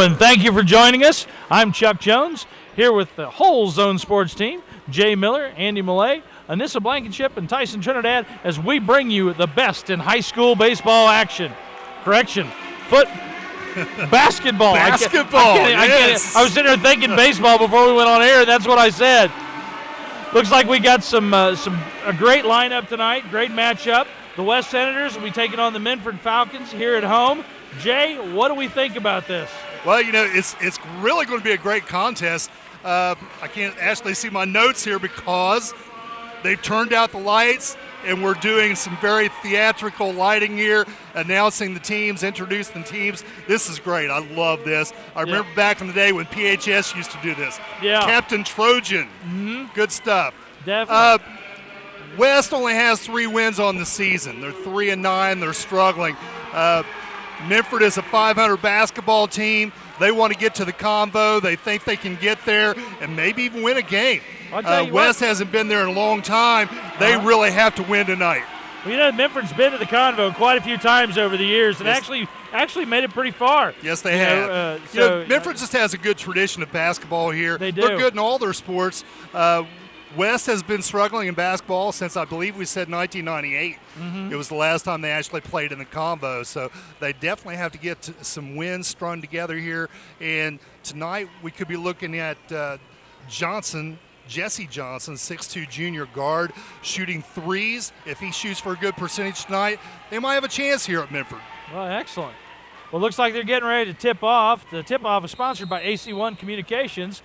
and thank you for joining us. I'm Chuck Jones, here with the whole Zone Sports team, Jay Miller, Andy Millay, Anissa Blankenship, and Tyson Trinidad, as we bring you the best in high school baseball action. Basketball. Basketball, I was sitting there thinking baseball before we went on air, and that's what I said. Looks like we got a great lineup tonight, great matchup. The West Senators will be taking on the Minford Falcons here at home. Jay, what do we think about this? Well, it's really going to be a great contest. I can't actually see my notes here because they've turned out the lights, and we're doing some very theatrical lighting here, announcing the teams, introducing the teams. This is great. I love this. I remember back in the day when PHS used to do this. Yeah. Captain Trojan. Mm-hmm. Good stuff. Definitely. West only has 3 wins on the season. They're 3-9. They're struggling. Minford is a .500 basketball team. They want to get to the combo. They think they can get there and maybe even win a game. West hasn't been there in a long time. They really have to win tonight. Well, Minford's been to the convo quite a few times over the years and actually made it pretty far. Yes, they have. Minford just has a good tradition of basketball here. They do. They're good in all their sports. West has been struggling in basketball since I believe we said 1998. Mm-hmm. It was the last time they actually played in the combo, so they definitely have to get some wins strung together here. And tonight we could be looking at Jesse Johnson, 6'2" junior guard, shooting threes. If he shoots for a good percentage tonight, they might have a chance here at Minford. Well, excellent. Well, looks like they're getting ready to tip off. The tip-off is sponsored by AC1 Communications.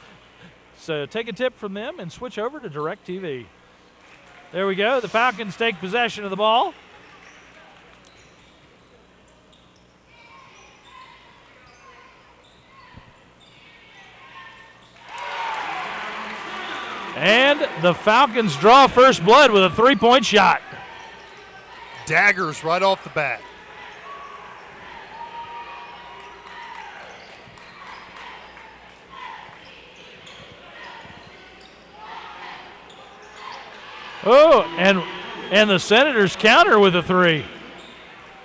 So take a tip from them and switch over to DirecTV. There we go. The Falcons take possession of the ball. And the Falcons draw first blood with a 3-point shot. Daggers right off the bat. Oh, and the Senators counter with a 3.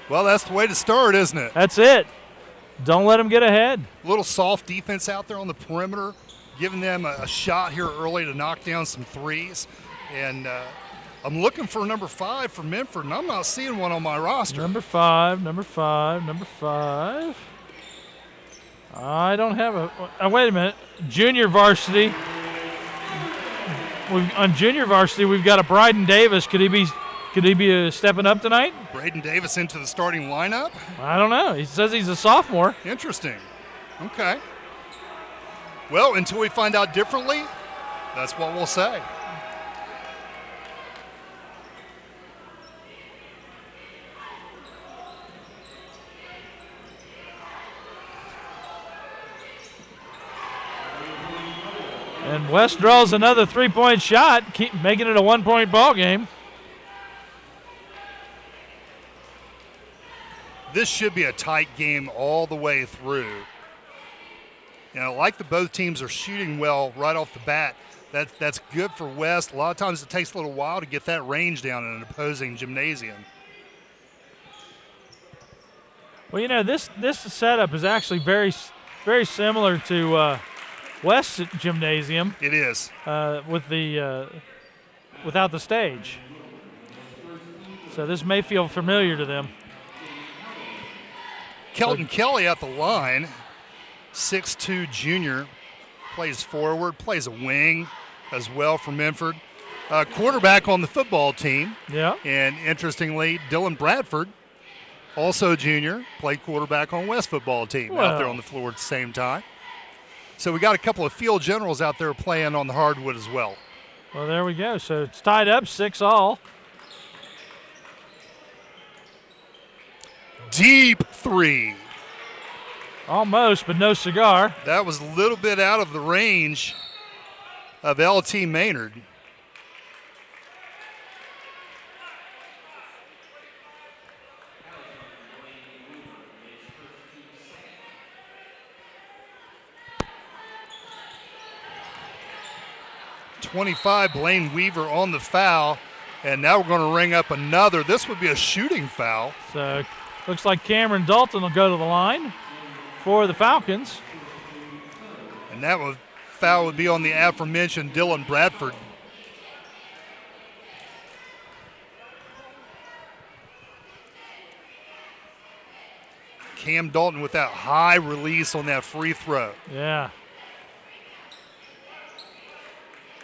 Well, that's the way to start, isn't it? That's it. Don't let them get ahead. A little soft defense out there on the perimeter, giving them a shot here early to knock down some threes. And I'm looking for number 5 for Minford, and I'm not seeing one on my roster. Number 5. I don't have a wait a minute. Junior varsity. On junior varsity, we've got a Bryden Davis. Could he be stepping up tonight? Braden Davis into the starting lineup? I don't know. He says he's a sophomore. Interesting. Okay. Well, until we find out differently, that's what we'll say. And West draws another 3-point shot, keep making it a 1-point ball game. This should be a tight game all the way through. I like that both teams are shooting well right off the bat. That's good for West. A lot of times it takes a little while to get that range down in an opposing gymnasium. Well, this setup is actually very, very similar to West Gymnasium. It is. With the without the stage. So this may feel familiar to them. Kelton Kelly at the line, 6'2" junior, plays forward, plays a wing as well for Minford. Quarterback on the football team. Yeah. And interestingly, Dylan Bradford, also junior, played quarterback on West football team out there on the floor at the same time. So we got a couple of field generals out there playing on the hardwood as well. Well, there we go. So it's tied up 6-all. Deep 3. Almost, but no cigar. That was a little bit out of the range of LT Maynard. .25, Blaine Weaver on the foul, and now we're going to ring up another. This would be a shooting foul. So looks like Cameron Dalton will go to the line for the Falcons. And that foul would be on the aforementioned Dylan Bradford. Cam Dalton with that high release on that free throw. Yeah.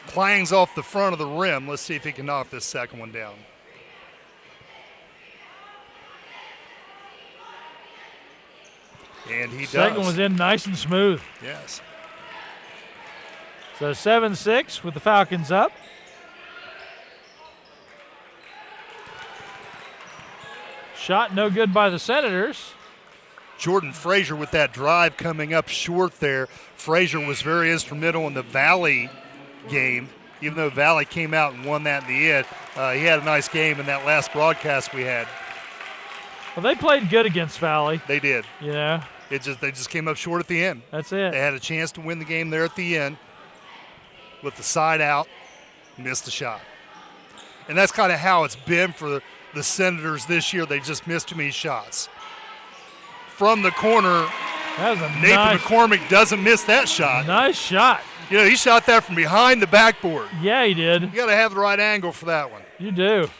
Clangs off the front of the rim. Let's see if he can knock this second one down. And he does. Second was in nice and smooth. Yes. So 7-6 with the Falcons up. Shot no good by the Senators. Jordan Frazier with that drive coming up short there. Frazier was very instrumental in the Valley game. Even though Valley came out and won that in the end, he had a nice game in that last broadcast we had. Well, they played good against Valley. They did. Yeah. They just came up short at the end. That's it. They had a chance to win the game there at the end with the side out, missed the shot. And that's kind of how it's been for the Senators this year. They just missed too many shots. From the corner, that was a Nathan McCormick doesn't miss that shot. Nice shot. You know, he shot that from behind the backboard. Yeah, he did. You got to have the right angle for that one. You do.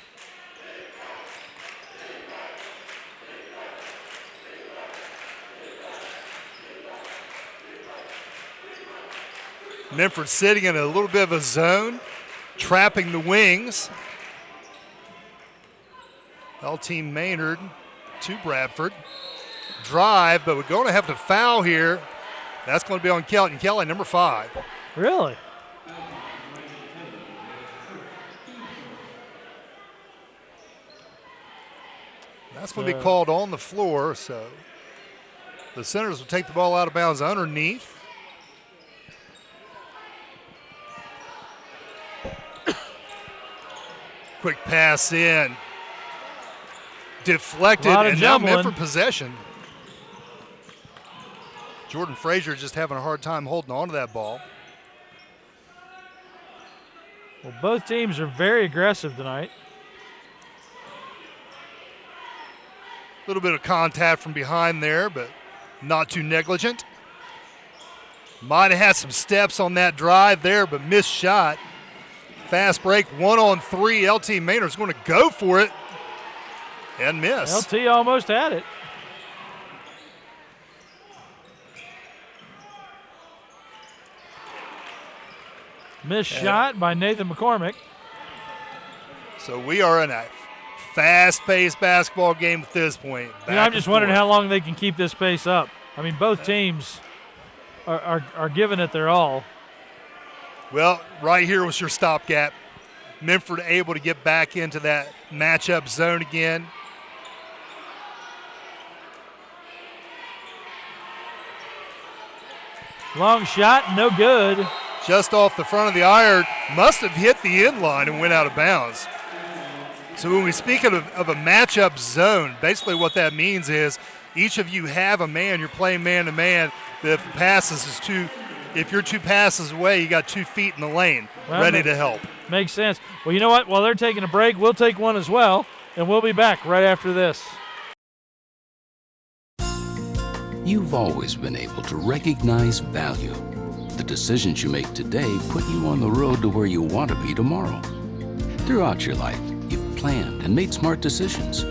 Minford sitting in a little bit of a zone, trapping the wings. LT Maynard to Bradford. Drive, but we're going to have to foul here. That's going to be on Kelton Kelly, number 5. Really? That's going to be called on the floor, so the Senators will take the ball out of bounds underneath. Quick pass in. Deflected, and now Minford possession. Jordan Frazier just having a hard time holding on to that ball. Well, both teams are very aggressive tonight. A little bit of contact from behind there, but not too negligent. Might have had some steps on that drive there, but missed shot. Fast break, 1-on-3. LT Maynard's going to go for it and miss. LT almost had it. Missed shot by Nathan McCormick. So we are in a fast-paced basketball game at this point. I'm just wondering how long they can keep this pace up. I mean, both teams are giving it their all. Well, right here was your stopgap. Minford able to get back into that matchup zone again. Long shot, no good. Just off the front of the iron, must have hit the end line and went out of bounds. So when we speak of a matchup zone, basically what that means is each of you have a man, you're playing man-to-man, but if you're 2 passes away, you got 2 feet in the lane, ready to help. Makes sense. Well, you know what? While they're taking a break, we'll take one as well, and we'll be back right after this. You've always been able to recognize value. The decisions you make today put you on the road to where you want to be tomorrow. Throughout your life, you've planned and made smart decisions.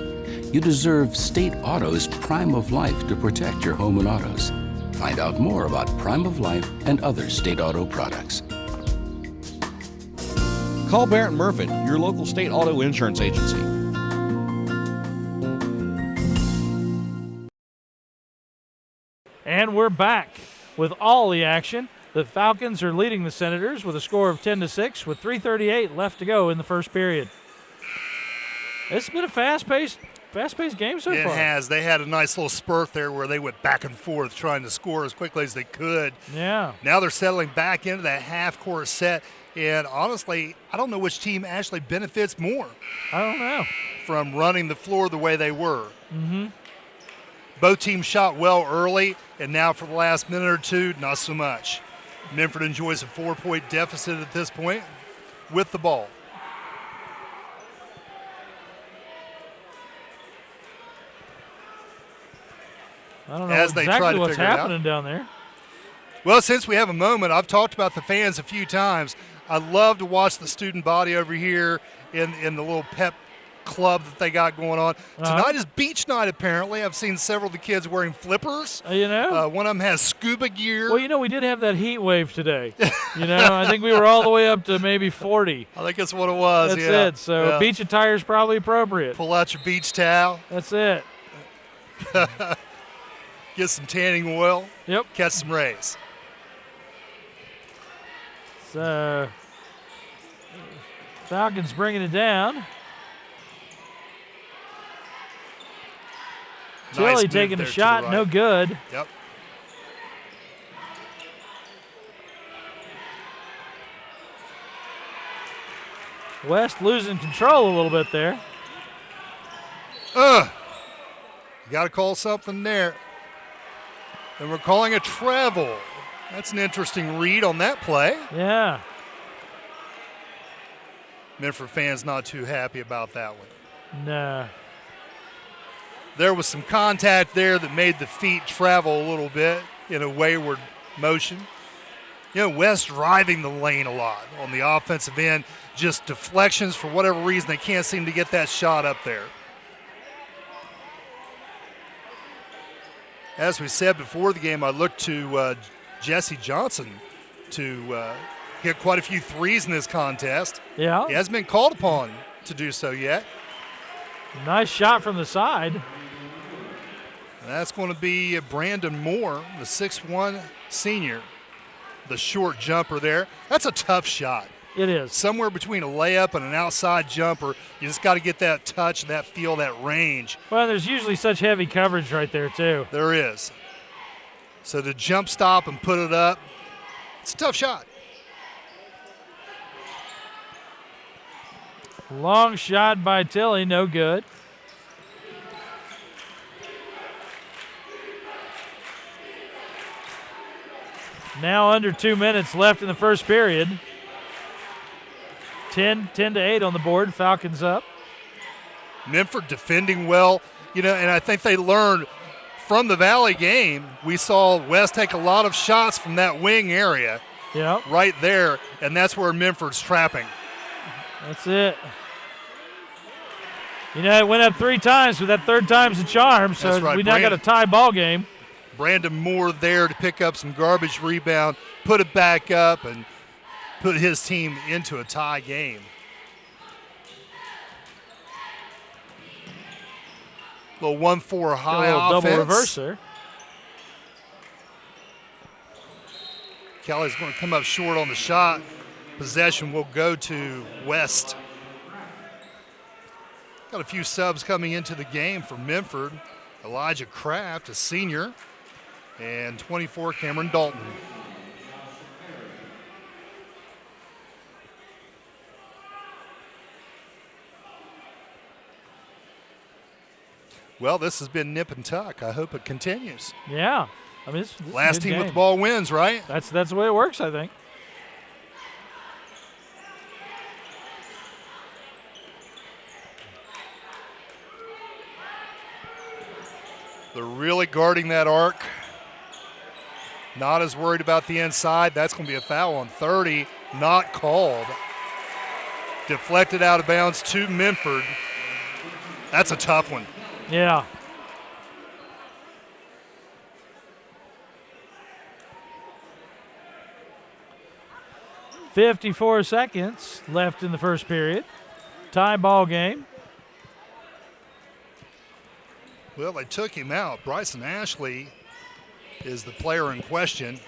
You deserve State Auto's Prime of Life to protect your home and autos. Find out more about Prime of Life and other State Auto products. Call Barrett Murphy, your local State Auto Insurance Agency. And we're back with all the action. The Falcons are leading the Senators with a score of 10-6 with 3:38 left to go in the first period. It's been a fast-paced game so far. It has. They had a nice little spurt there where they went back and forth trying to score as quickly as they could. Yeah. Now they're settling back into that half-court set, and honestly, I don't know which team actually benefits more. I don't know. From running the floor the way they were. Mm-hmm. Both teams shot well early, and now for the last minute or two, not so much. Minford enjoys a 4-point deficit at this point with the ball. I don't know exactly what's happening down there. Well, since we have a moment, I've talked about the fans a few times. I love to watch the student body over here in the little pep club that they got going on. Tonight is beach night, apparently. I've seen several of the kids wearing flippers. One of them has scuba gear. Well, we did have that heat wave today. I think we were all the way up to maybe 40. I think that's what it was. That's it. So beach attire is probably appropriate. Pull out your beach towel. That's it. Get some tanning oil. Yep. Catch some rays. So Falcons bringing it down. Tilly taking a shot, no good. Yep. West losing control a little bit there. You got to call something there. And we're calling a travel. That's an interesting read on that play. Yeah. Minford fans not too happy about that one. No. There was some contact there that made the feet travel a little bit in a wayward motion. West driving the lane a lot on the offensive end. Just deflections for whatever reason. They can't seem to get that shot up there. As we said before the game, I looked to Jesse Johnson to hit quite a few threes in this contest. Yeah. He hasn't been called upon to do so yet. Nice shot from the side. That's going to be Brandon Moore, the 6'1 senior, the short jumper there. That's a tough shot. It is. Somewhere between a layup and an outside jumper, you just got to get that touch, that feel, that range. Well, there's usually such heavy coverage right there, too. There is. So to jump stop and put it up, it's a tough shot. Long shot by Tilly, no good. Now under 2 minutes left in the first period. 10-8 on the board. Falcons up. Minford defending well, and I think they learned from the Valley game. We saw West take a lot of shots from that wing area. Yeah. Right there, and that's where Minford's trapping. That's it. It went up 3 times, but that third time's a charm, so right. We now got a tie ball game. Brandon Moore there to pick up some garbage rebound, put it back up, and put his team into a tie game. Little 1-4 high offense. Double reverse there. Kelly's going to come up short on the shot. Possession will go to West. Got a few subs coming into the game for Minford. Elijah Kraft, a senior, and 24, Cameron Dalton. Well, this has been nip and tuck. I hope it continues. Yeah. I mean, this last team with the ball wins, right? That's the way it works, I think. They're really guarding that arc. Not as worried about the inside. That's going to be a foul on 30. Not called. Deflected out of bounds to Minford. That's a tough one. Yeah. .54 seconds left in the first period. Tie ball game. Well, they took him out. Bryson Ashley is the player in question,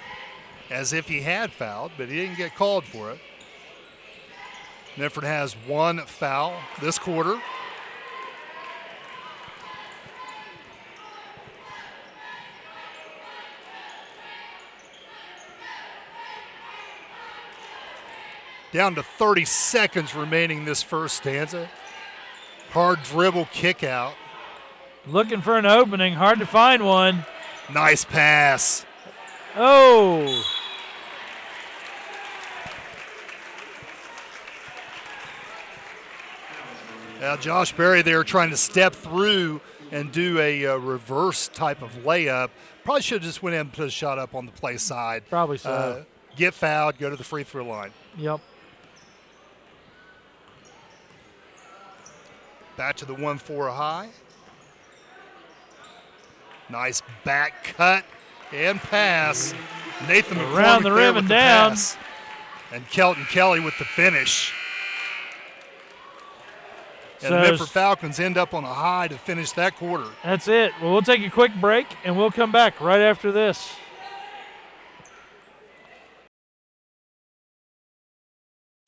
as if he had fouled, but he didn't get called for it. Minford has 1 foul this quarter. Down to 30 seconds remaining this first stanza. Hard dribble kick out. Looking for an opening, hard to find one. Nice pass. Oh. Now Josh Berry there trying to step through and do a reverse type of layup. Probably should have just went in and put a shot up on the play side. Probably so. Get fouled, go to the free throw line. Yep. Back to the 1-4 high. Nice back cut and pass. Nathan McCormick Around the rim with and the down. pass. And Kelton Kelly with the finish. And So the Minford Falcons end up on a high to finish that quarter. That's it. Well, we'll take a quick break, and we'll come back right after this.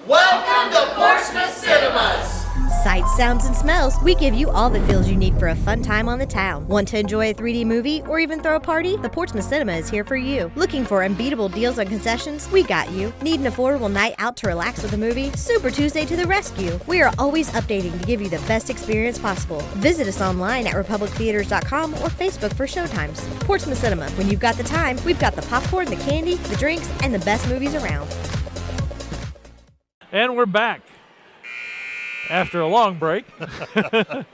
Welcome to Portsmouth Cinemas! Sights, sounds, and smells, we give you all the feels you need for a fun time on the town. Want to enjoy a 3D movie or even throw a party? The Portsmouth Cinema is here for you. Looking for unbeatable deals on concessions? We got you. Need an affordable night out to relax with a movie? Super Tuesday to the rescue. We are always updating to give you the best experience possible. Visit us online at republictheaters.com or Facebook for showtimes. Portsmouth Cinema. When you've got the time, we've got the popcorn, the candy, the drinks, and the best movies around. And we're back after a long break. Getting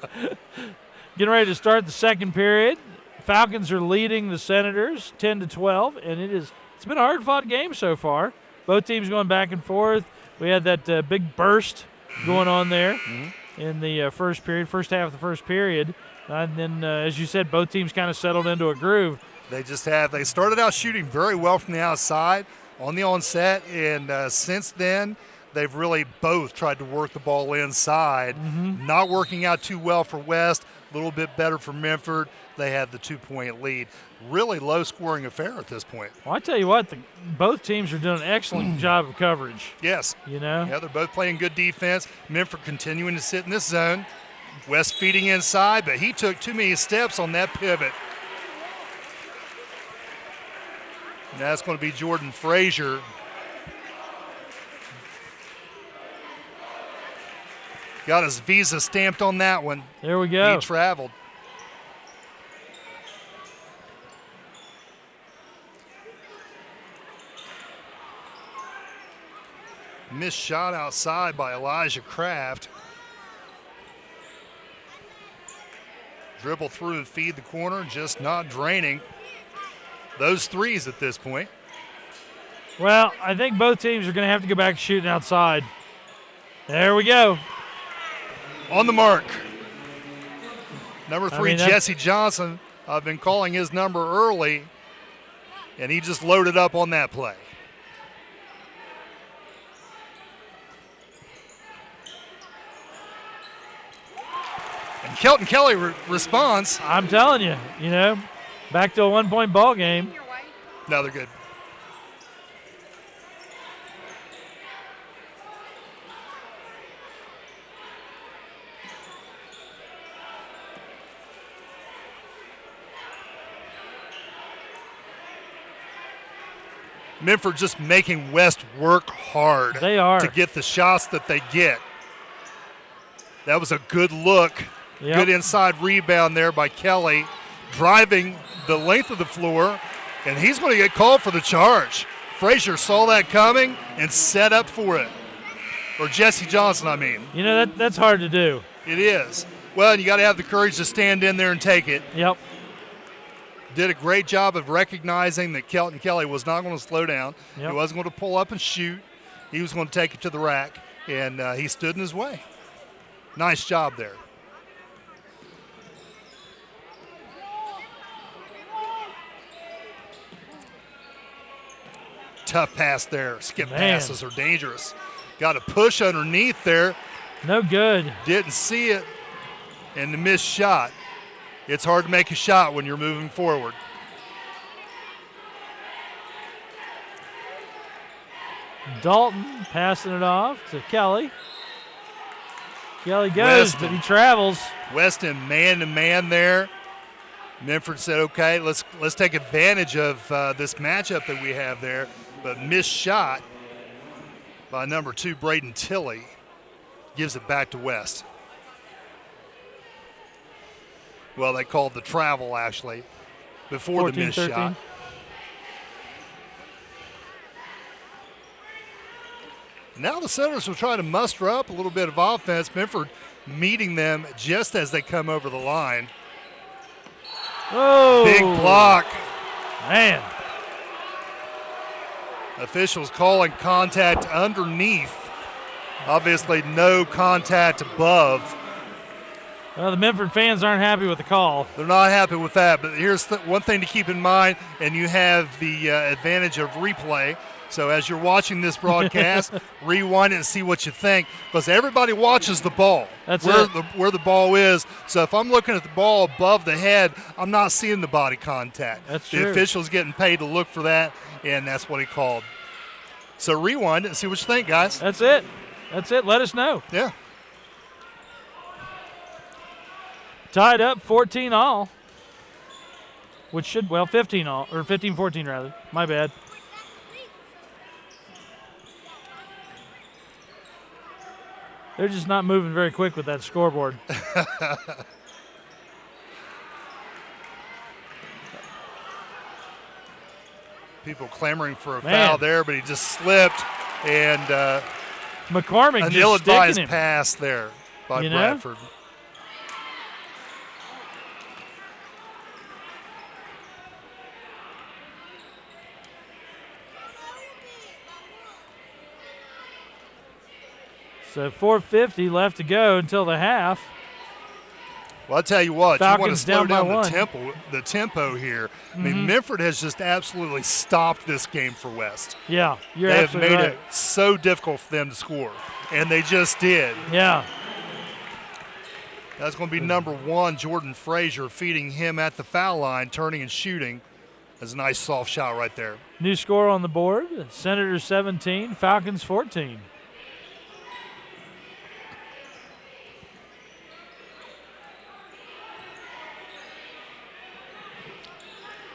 ready to start the second period. Falcons are leading the Senators 10-12, and it's been a hard-fought game so far. Both teams going back and forth. We had that big burst going on there in the first half of the first period. And then, as you said, both teams kind of settled into a groove. They just have. They started out shooting very well from the outside on the onset, and since then, they've really both tried to work the ball inside. Not working out too well for West, a little bit better for Minford. They had the 2-point lead. Really low-scoring affair at this point. Well, I tell you what, both teams are doing an excellent job of coverage. Yes. You know? Yeah, they're both playing good defense. Minford continuing to sit in this zone. West feeding inside, but he took too many steps on that pivot. And that's going to be Jordan Frazier. Got his visa stamped on that one. There we go. He traveled. Missed shot outside by Elijah Kraft. Dribble through and feed the corner, just not draining those threes at this point. Well, I think both teams are going to have to go back shooting outside. There we go. On the mark. Number 3, Jesse Johnson. I've been calling his number early, and he just loaded up on that play. And Kelton Kelly responds. I'm telling you, back to a 1-point ball game. No, they're good. Minford just making West work hard. They are. To get the shots that they get. That was a good look. Yep. Good inside rebound there by Kelly, driving the length of the floor, and he's going to get called for the charge. Frazier saw that coming and set up for it. Or Jesse Johnson, I mean. That's hard to do. It is. Well, you got to have the courage to stand in there and take it. Yep. Did a great job of recognizing that Kelton Kelly was not going to slow down. Yep. He wasn't going to pull up and shoot. He was going to take it to the rack, and he stood in his way. Nice job there. Tough pass there. Skip passes are dangerous. Got a push underneath there. No good. Didn't see it, and the missed shot. It's hard to make a shot when you're moving forward. Dalton passing it off to Kelly. Kelly goes, but he travels. Weston man-to-man there. Minford said, okay, let's take advantage of this matchup that we have there. But missed shot by number 2, Braden Tilley. Gives it back to West. Well, they called the travel, actually, before the missed 13. shot. Now the Senators will try to muster up a little bit of offense. Minford meeting them just as they come over the line. Oh. Big block. Man. Officials calling contact underneath. Obviously no contact above. Well, the Minford fans aren't happy with the call. They're not happy with that, but here's one thing to keep in mind, and you have the advantage of replay. So as you're watching this broadcast, rewind it and see what you think, because everybody watches the ball. That's where the ball is. So if I'm looking at the ball above the head, I'm not seeing the body contact. That's the true. official's getting paid to look for that, and that's what he called. So rewind it and see what you think, guys. That's it. Let us know. Yeah. Tied up 14 all, which should, 15 all, or 15-14 rather. My bad. They're just not moving very quick with that scoreboard. People clamoring for a foul there, but he just slipped, and McCormick an just ill-advised sticking him. pass there by You know? Bradford. So 4:50 left to go until the half. Well, I'll tell you what, Falcons you want to slow down by down the tempo here. I mean, Minford has just absolutely stopped this game for West. Yeah, you're They have absolutely made right. it so difficult for them to score, and they just did. Yeah. That's going to be number 1, Jordan Frazier, feeding him at the foul line, turning and shooting. That's a nice soft shot right there. New score on the board, Senators 17, Falcons 14.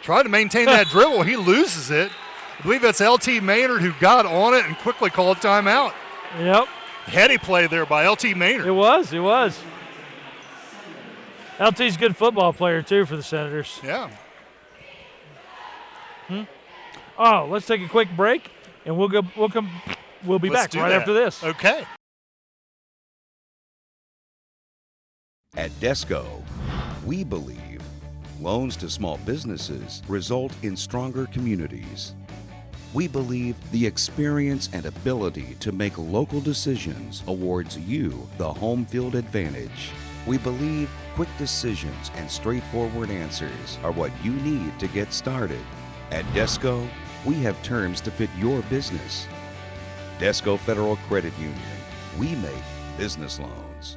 Trying to maintain that dribble. He loses it. I believe that's LT Maynard who got on it and quickly called timeout. Yep. Heady play there by LT Maynard. It was. LT's a good football player, too, for the Senators. Yeah. Oh, let's take a quick break, and we'll be Let's back do right that. after this. Okay. At Desco, we believe loans to small businesses result in stronger communities. We believe the experience and ability to make local decisions awards you the home field advantage. We believe quick decisions and straightforward answers are what you need to get started. At Desco, we have terms to fit your business. Desco Federal Credit Union. We make business loans.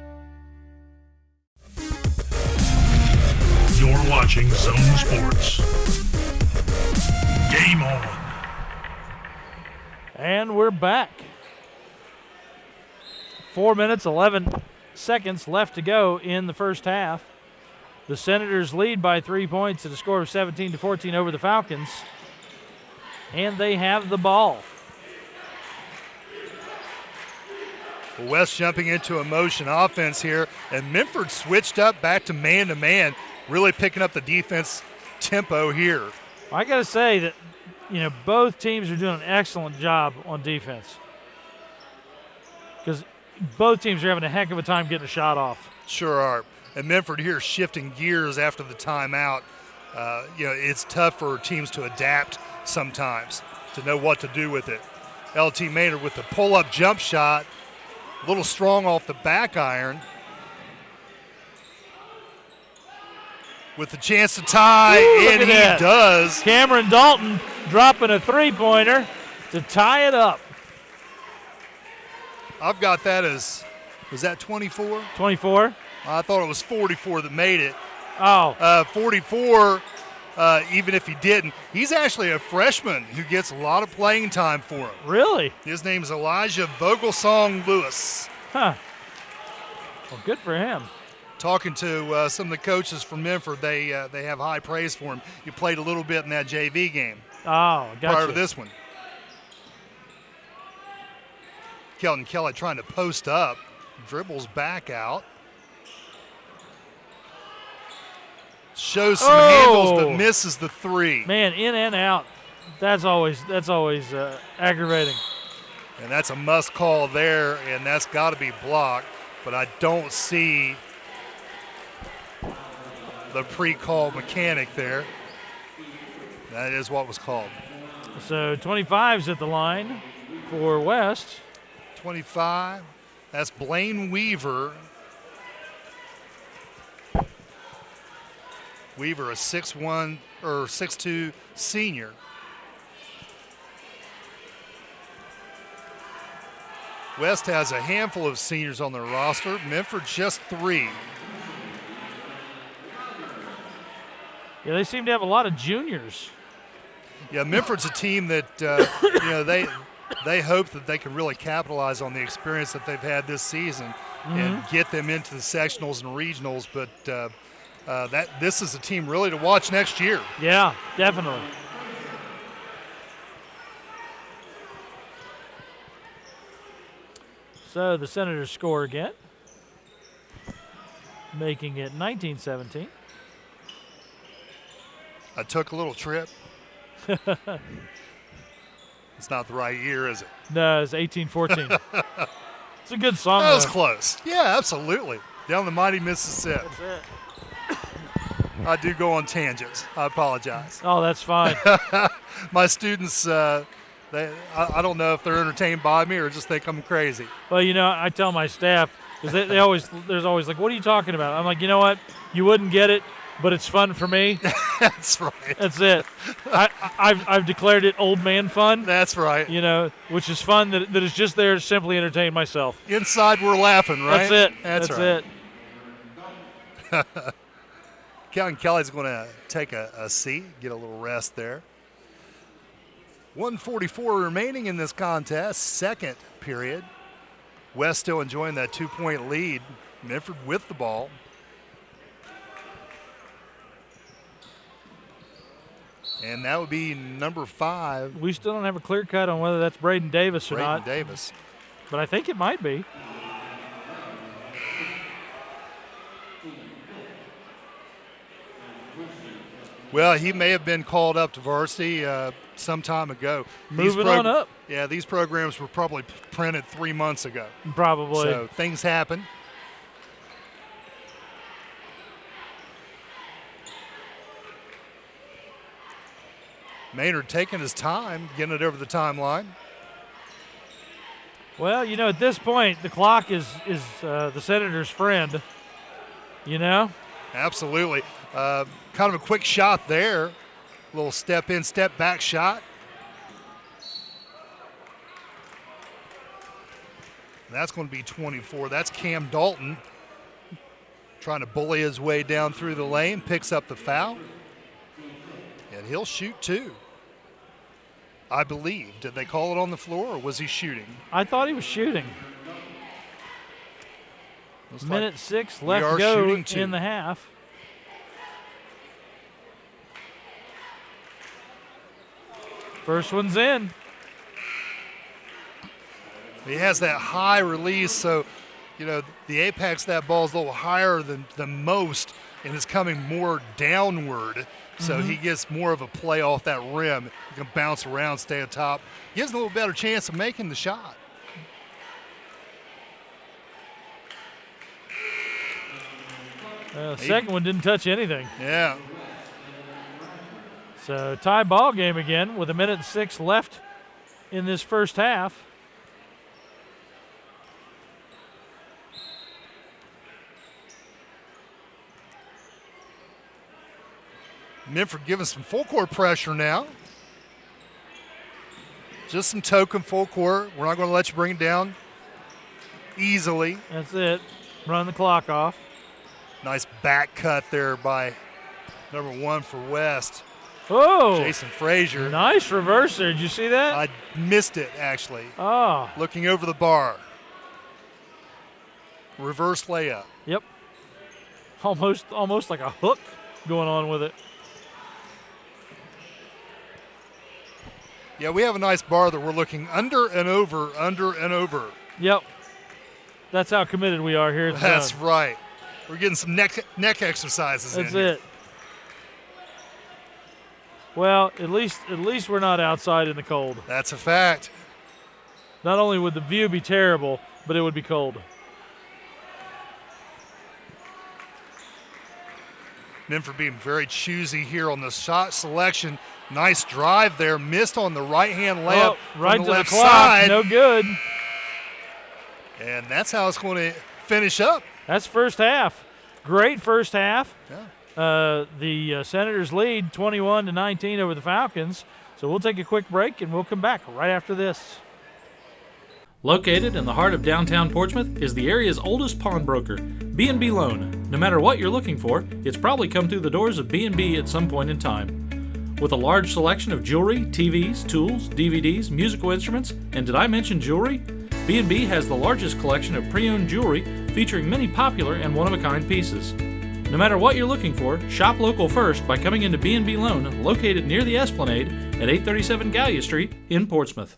You're watching Zone Sports. Game on. And we're back. 4 minutes, 11 seconds left to go in the first half. The Senators lead by 3 points at a score of 17-14 over the Falcons. And they have the ball. West jumping into a motion offense here, and Minford switched up back to man-to-man, really picking up the defense tempo here. I got to say that, both teams are doing an excellent job on defense, because both teams are having a heck of a time getting a shot off. Sure are. And Minford here shifting gears after the timeout. It's tough for teams to adapt sometimes, to know what to do with it. LT Maynard with the pull-up jump shot, a little strong off the back iron. With the chance to tie, and he does. Cameron Dalton dropping a three-pointer to tie it up. I've got that as, was that 24? 24. I thought it was 44 that made it. Oh. 44, even if he didn't. He's actually a freshman who gets a lot of playing time for him. Really? His name is Elijah Vogelsong Lewis. Huh. Well, good for him. Talking to some of the coaches from Minford, they have high praise for him. He played a little bit in that JV game. Oh, gotcha. Prior to this one. Kelton Kelly trying to post up. Dribbles back out. Shows some handles, but misses the three. Man, in and out. That's always aggravating. And that's a must call there, and that's got to be blocked. But I don't see the pre-call mechanic there. That is what was called. So 25's at the line for West. 25. That's Blaine Weaver. Weaver, a 6'1" or 6'2" senior. West has a handful of seniors on their roster. Minford just 3. Yeah, they seem to have a lot of juniors. Yeah, Minford's a team that they hope that they can really capitalize on the experience that they've had this season and get them into the sectionals and regionals. But this is a team really to watch next year. Yeah, definitely. So the Senators score again, making it 19-17. I took a little trip. It's not the right year, is it? No, it's 18-14. It's a good song. That was though. close. Yeah, absolutely. Down the mighty Mississippi. That's it. I do go on tangents. I apologize. Oh, that's fine. My students, I don't know if they're entertained by me or just think I'm crazy. Well, I tell my staff, because there's always like, what are you talking about? I'm like, you know what? You wouldn't get it, but it's fun for me. That's right. That's it. I've declared it old man fun. That's right. Which is fun that is just there to simply entertain myself. Inside we're laughing, right? That's it. That's right. It. Calvin Kelly's going to take a seat, get a little rest there. 1:44 remaining in this contest, second period. West still enjoying that 2-point lead. Minford with the ball. And that would be number 5. We still don't have a clear cut on whether that's Braden Davis or not. Braden Davis. But I think it might be. Well, he may have been called up to varsity some time ago. Moving on up. Yeah, these programs were probably printed 3 months ago. Probably. So things happen. Maynard taking his time, getting it over the timeline. Well, at this point, the clock is the Senators' friend. Absolutely. Kind of a quick shot there. A little step in, step back shot. That's going to be 24. That's Cam Dalton trying to bully his way down through the lane, picks up the foul. And he'll shoot 2. I believe. Did they call it on the floor, or was he shooting? I thought he was shooting. Minute 6 left we to are go shooting 2. in the half. First one's in. He has that high release, so, the apex of that ball is a little higher than most, and it's coming more downward. So he gets more of a play off that rim. He can bounce around, stay atop. Gives him a little better chance of making the shot. Second one didn't touch anything. Yeah. So tie ball game again with 1:06 left in this first half. Minford giving some full court pressure now. Just some token full court. We're not going to let you bring it down easily. That's it. Run the clock off. Nice back cut there by number 1 for West. Oh! Jason Frazier. Nice reverser. Did you see that? I missed it, actually. Oh. Looking over the bar. Reverse layup. Yep. Almost like a hook going on with it. Yeah, we have a nice bar that we're looking under and over, under and over. Yep. That's how committed we are here at the That's Zone. right. We're getting some neck exercises That's in. it. Well, at least we're not outside in the cold. That's a fact. Not only would the view be terrible, but it would be cold. Minford being very choosy here on the shot selection. Nice drive there, missed on the right-hand layup right from to the left the clock, side. no good. And that's how it's going to finish up. That's first half. Great first half. Yeah. The Senators lead 21-19 over the Falcons. So we'll take a quick break and we'll come back right after this. Located in the heart of downtown Portsmouth is the area's oldest pawnbroker, B&B Loan. No matter what you're looking for, it's probably come through the doors of B&B at some point in time. With a large selection of jewelry, TVs, tools, DVDs, musical instruments, and did I mention jewelry? B&B has the largest collection of pre-owned jewelry featuring many popular and one-of-a-kind pieces. No matter what you're looking for, shop local first by coming into B&B Loan, located near the Esplanade at 837 Gallia Street in Portsmouth.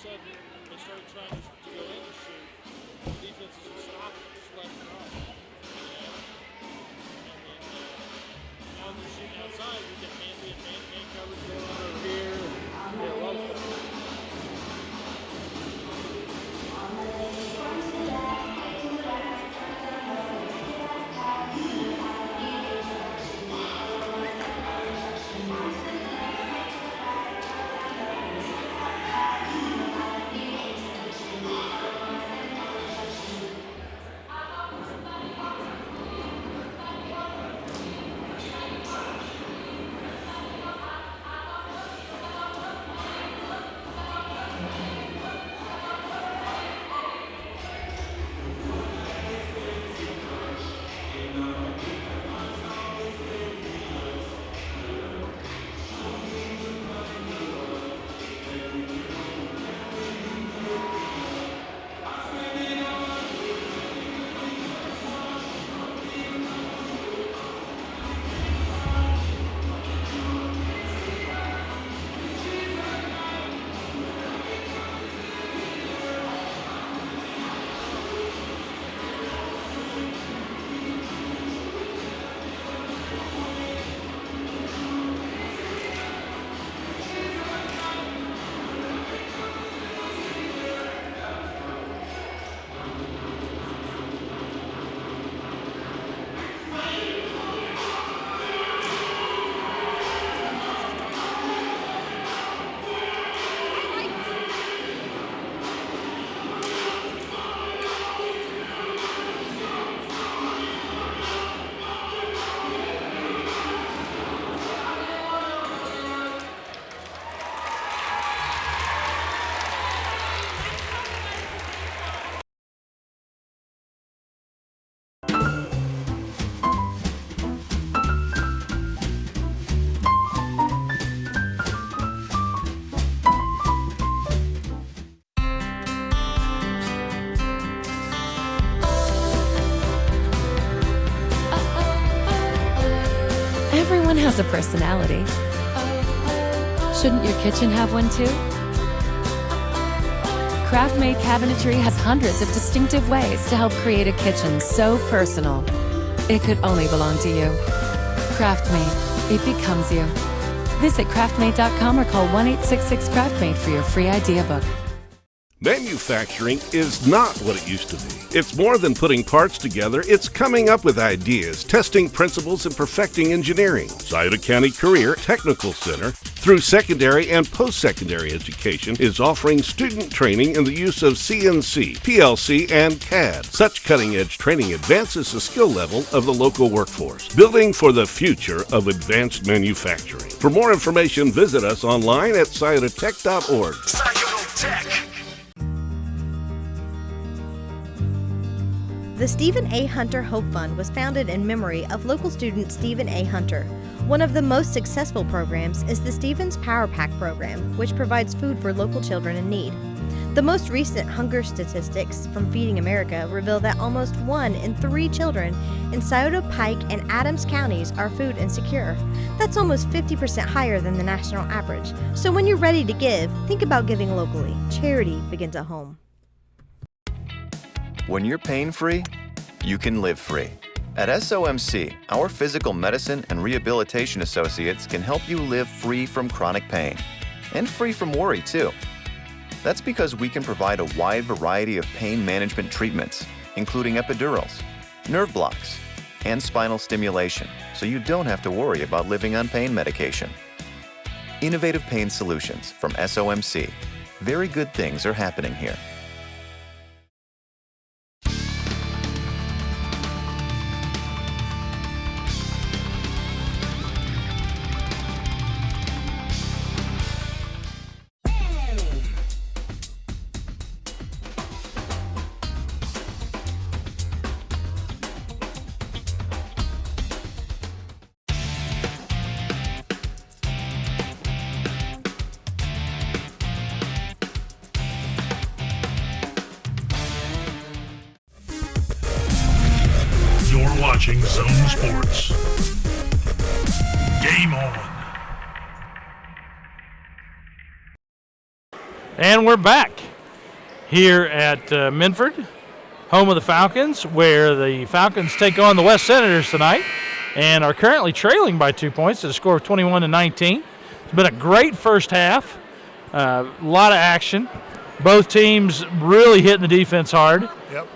Everyone has a personality. Shouldn't your kitchen have one too? Craft-made cabinetry has hundreds of distinctive ways to help create a kitchen so personal. It could only belong to you. Craft-made. It becomes you. Visit craftmade.com or call 1-866-CRAFTMADE for your free idea book. Manufacturing is not what it used to be. It's more than putting parts together. It's coming up with ideas, testing principles, and perfecting engineering. Scioto County Career Technical Center, through secondary and post-secondary education, is offering student training in the use of CNC, PLC, and CAD. Such cutting-edge training advances the skill level of the local workforce, building for the future of advanced manufacturing. For more information, visit us online at sciototech.org. Sciototech. The Stephen A. Hunter Hope Fund was founded in memory of local student Stephen A. Hunter. One of the most successful programs is the Stevens Power Pack program, which provides food for local children in need. The most recent hunger statistics from Feeding America reveal that almost 1 in 3 children in Scioto, Pike, and Adams counties are food insecure. That's almost 50% higher than the national average. So when you're ready to give, think about giving locally. Charity begins at home. When you're pain-free, you can live free. At SOMC, our physical medicine and rehabilitation associates can help you live free from chronic pain and free from worry, too. That's because we can provide a wide variety of pain management treatments, including epidurals, nerve blocks, and spinal stimulation, so you don't have to worry about living on pain medication. Innovative Pain Solutions from SOMC. Very good things are happening here. You're watching Zone Sports. Game on. And we're back here at Minford, home of the Falcons, where the Falcons take on the West Senators tonight and are currently trailing by 2 points at a score of 21-19. It's been a great first half, a lot of action. Both teams really hitting the defense hard,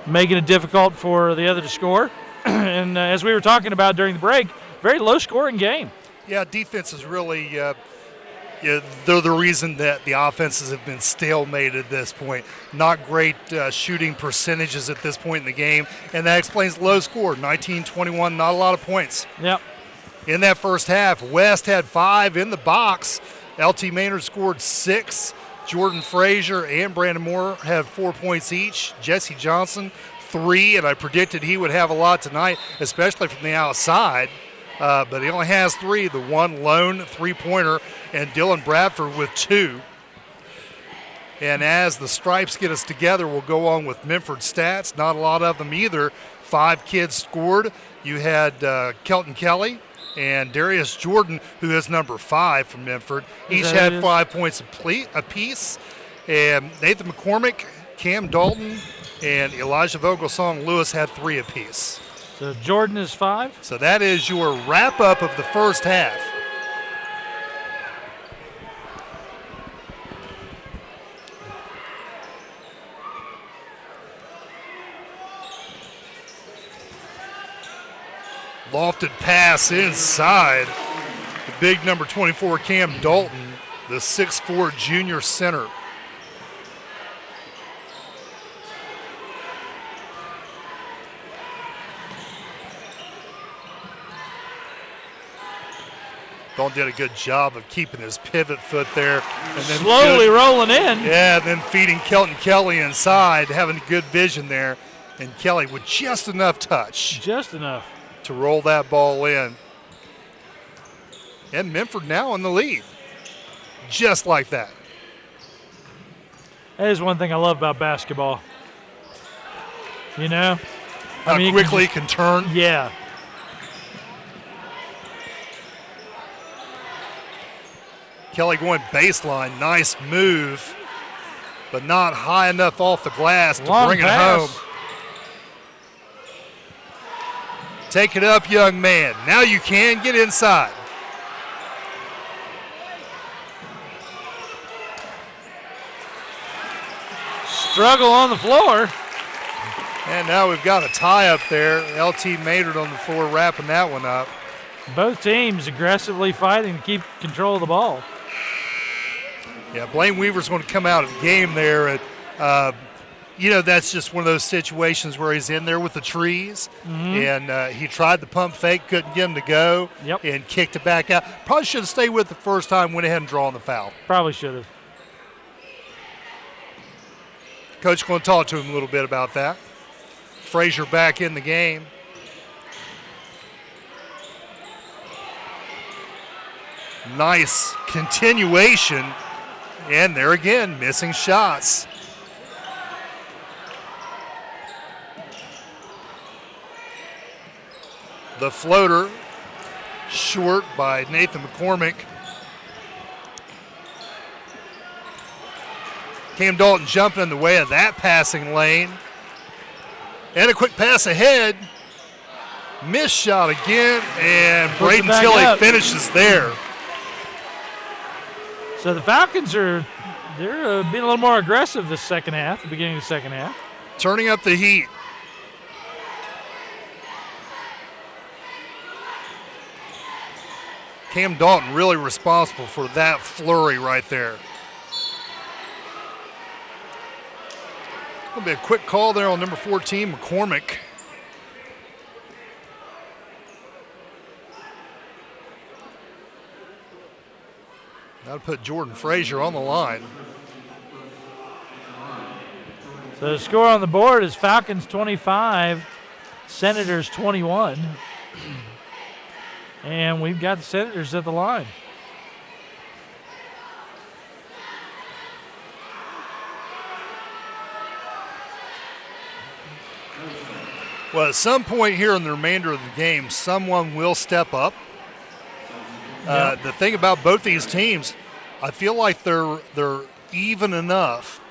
making it difficult for the other to score. And as we were talking about during the break, very low-scoring game. Yeah, defense is really they're the reason that the offenses have been stalemated at this point. Not great shooting percentages at this point in the game, and that explains the low score, 19-21, not a lot of points. Yep. In that first half, West had 5 in the box. LT Maynard scored 6. Jordan Frazier and Brandon Moore had 4 points each. Jesse Johnson, 3, and I predicted he would have a lot tonight, especially from the outside. But he only has 3, the one lone three-pointer, and Dylan Bradford with 2. And as the Stripes get us together, we'll go on with Minford stats. Not a lot of them either. 5 kids scored. You had Kelton Kelly and Darius Jordan, who is number 5 from Minford. Each had 5 points apiece. And Nathan McCormick, Cam Dalton, and Elijah Vogelsong Lewis had 3 apiece. So Jordan is 5. So that is your wrap-up of the first half. Lofted pass inside. The big number 24, Cam Dalton, the 6'4" junior center. Dalton did a good job of keeping his pivot foot there. And then slowly rolling in. Yeah, then feeding Kelton Kelly inside, having good vision there. And Kelly with just enough touch. Just enough. To roll that ball in. And Minford now in the lead. Just like that. That is one thing I love about basketball. You know? How quickly it can turn. Yeah. Kelly going baseline. Nice move. But not high enough off the glass to bring it home. Take it up, young man. Now you can get inside. Struggle on the floor. And now we've got a tie up there. LT Maynard on the floor wrapping that one up. Both teams aggressively fighting to keep control of the ball. Yeah, Blaine Weaver's going to come out of the game there. And, you know, that's just one of those situations where he's in there with the trees. Mm-hmm. And he tried the pump fake, couldn't get him to go. Yep. And kicked it back out. Probably should have stayed with it the first time, went ahead and drawn the foul. Probably should have. Coach going to talk to him a little bit about that. Frazier back in the game. Nice continuation. And there again, missing shots. The floater, short by Nathan McCormick. Cam Dalton jumping in the way of that passing lane. And a quick pass ahead. Missed shot again, and Braden Tilley finishes there. So the Falcons they're being a little more aggressive this second half, the beginning of the second half. Turning up the heat. Cam Dalton really responsible for that flurry right there. It's going to be a quick call there on number 14, McCormick. That'll put Jordan Frazier on the line. So the score on the board is Falcons 25, Senators 21. And we've got the Senators at the line. Well, at some point here in the remainder of the game, someone will step up. The thing about both these teams, I feel like they're even enough,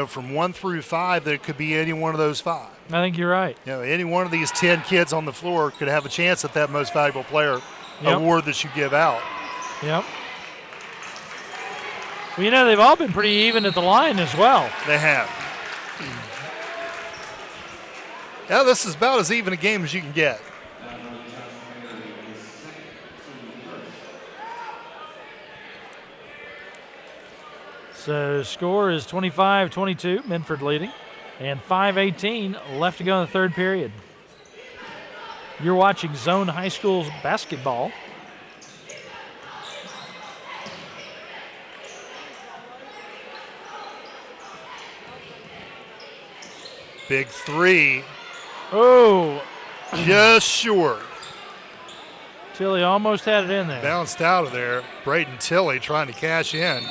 from 1 through 5, that it could be any one of those 5. I think you're right. Any one of these 10 kids on the floor could have a chance at that most valuable player award that you give out. Yep. Well, they've all been pretty even at the line as well. They have. Yeah, this is about as even a game as you can get. So score is 25-22, Minford leading, and 5:18 left to go in the third period. You're watching Zone High School's basketball. Big three. Oh. Just short. Tilley almost had it in there. Bounced out of there. Braden Tilley trying to cash in.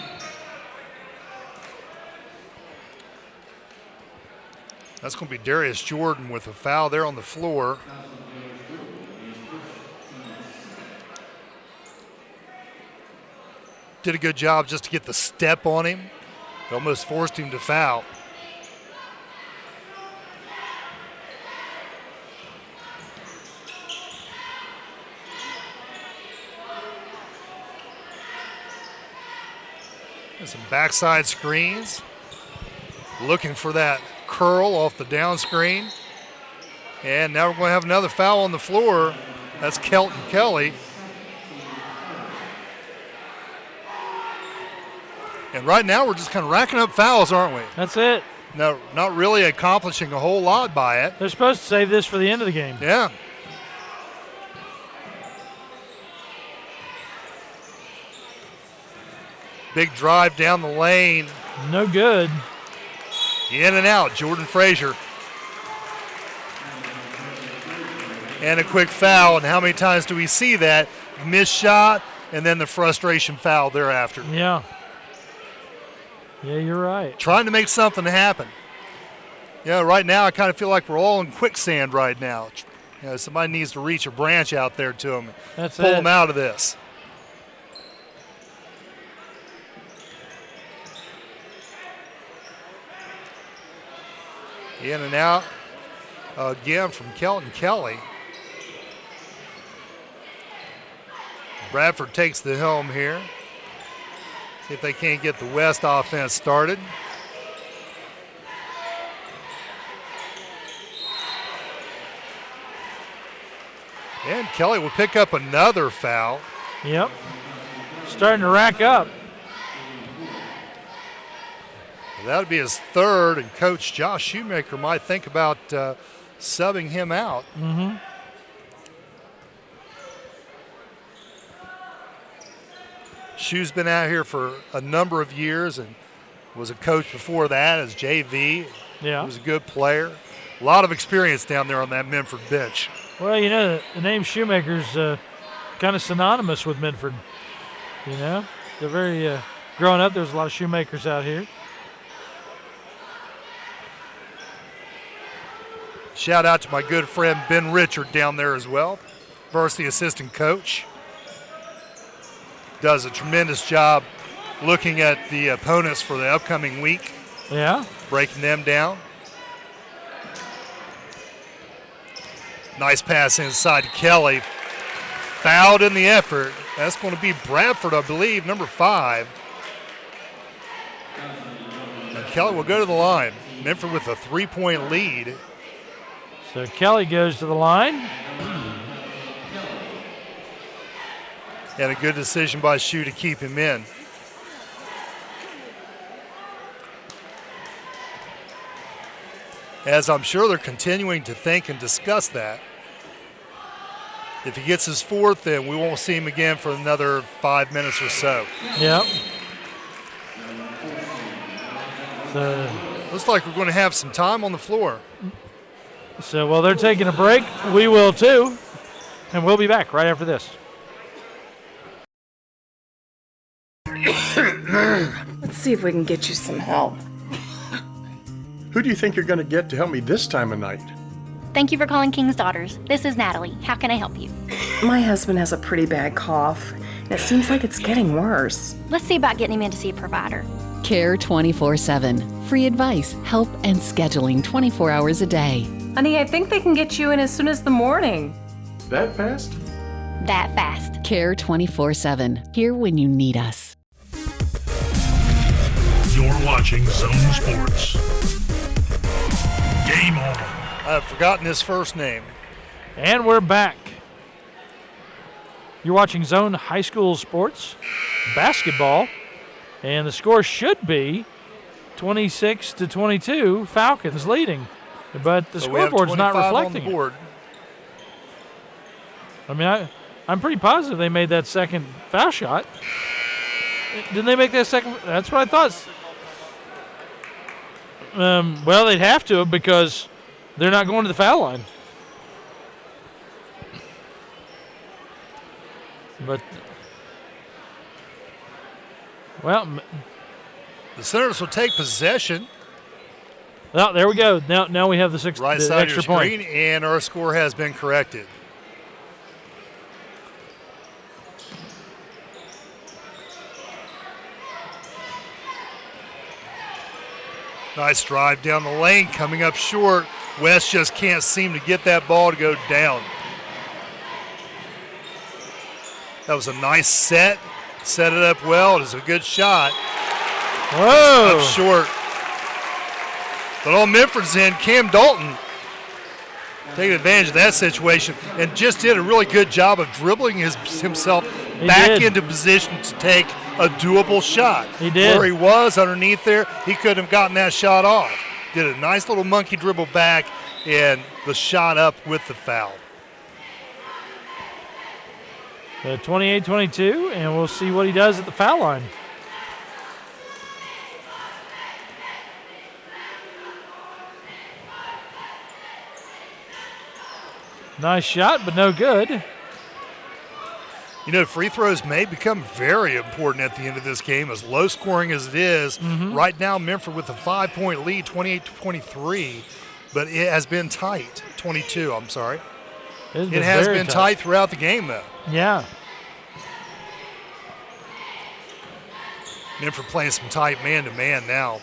That's going to be Darius Jordan with a foul there on the floor. Did a good job just to get the step on him. It almost forced him to foul. And some backside screens. Looking for that curl off the down screen. And now we're going to have another foul on the floor. That's Kelton Kelly. And right now we're just kind of racking up fouls, aren't we? That's it. No, not really accomplishing a whole lot by it. They're supposed to save this for the end of the game. Yeah. Big drive down the lane. No good. In and out, Jordan Frazier. And a quick foul, and how many times do we see that? Missed shot, and then the frustration foul thereafter. Yeah. Yeah, you're right. Trying to make something happen. Right now I kind of feel like we're all in quicksand right now. Somebody needs to reach a branch out there to them. That's pull it. them out of this. In and out again from Kelton Kelly. Bradford takes the helm here. See if they can't get the West offense started. And Kelly will pick up another foul. Yep. Starting to rack up. That would be his third, and Coach Josh Shoemaker might think about subbing him out. Mm-hmm. Shoe's been out here for a number of years and was a coach before that as JV. Yeah. He was a good player. A lot of experience down there on that Minford bench. Well, the name Shoemaker's kind of synonymous with Minford. They're very, growing up, there's a lot of Shoemakers out here. Shout out to my good friend Ben Richard down there as well, varsity assistant coach. Does a tremendous job looking at the opponents for the upcoming week. Yeah. Breaking them down. Nice pass inside to Kelly. Fouled in the effort. That's going to be Bradford, I believe, number 5. And Kelly will go to the line. Minford with a 3-point lead. So Kelly goes to the line. And a good decision by Shu to keep him in. As I'm sure they're continuing to think and discuss that. If he gets his fourth, then we won't see him again for another 5 minutes or so. Yep. So, looks like we're going to have some time on the floor. So while they're taking a break, we will too. And we'll be back right after this. Let's see if we can get you some help. Who do you think you're going to get to help me this time of night? Thank you for calling King's Daughters. This is Natalie. How can I help you? My husband has a pretty bad cough, and it seems like it's getting worse. Let's see about getting him in to see a provider. Care 24/7. Free advice, help, and scheduling 24 hours a day. Honey, I think they can get you in as soon as the morning. That fast? That fast. Care 24/7. Here when you need us. You're watching Zone Sports. Game on. I've forgotten his first name. And we're back. You're watching Zone High School Sports basketball. And the score should be 26-22, Falcons leading. But the scoreboard's not reflecting it. I mean, I'm pretty positive they made that second foul shot. Didn't they make that second? That's what I thought. Well, they'd have to because they're not going to the foul line. But, well, the Senators will take possession. Oh, there we go. Now we have the sixth right side extra of your screen, point. And our score has been corrected. Nice drive down the lane, coming up short. West just can't seem to get that ball to go down. That was a nice set. Set it up well. It was a good shot. Whoa. Up short. But on Minford's end, Cam Dalton taking advantage of that situation and just did a really good job of dribbling himself back into position to take a doable shot. He did. Where he was underneath there, he couldn't have gotten that shot off. Did a nice little monkey dribble back and the shot up with the foul. 28-22, and we'll see what he does at the foul line. Nice shot, but no good. You know, free throws may become very important at the end of this game, as low scoring as it is. Mm-hmm. Right now, Minford with a 5-point lead, 28-23, but it has been tight. 22, I'm sorry. It has been tight throughout the game, though. Yeah. Minford playing some tight man-to-man now.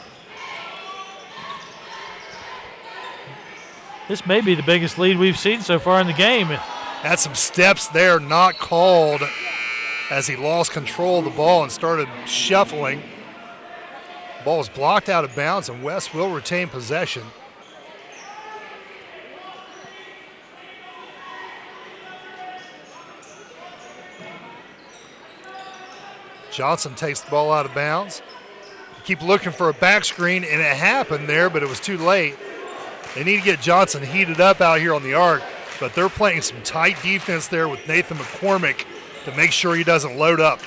This may be the biggest lead we've seen so far in the game. Had some steps there not called as he lost control of the ball and started shuffling. Ball was blocked out of bounds, and West will retain possession. Johnson takes the ball out of bounds. Keep looking for a back screen, and it happened there, but it was too late. They need to get Johnson heated up out here on the arc, but they're playing some tight defense there with Nathan McCormick to make sure he doesn't load up.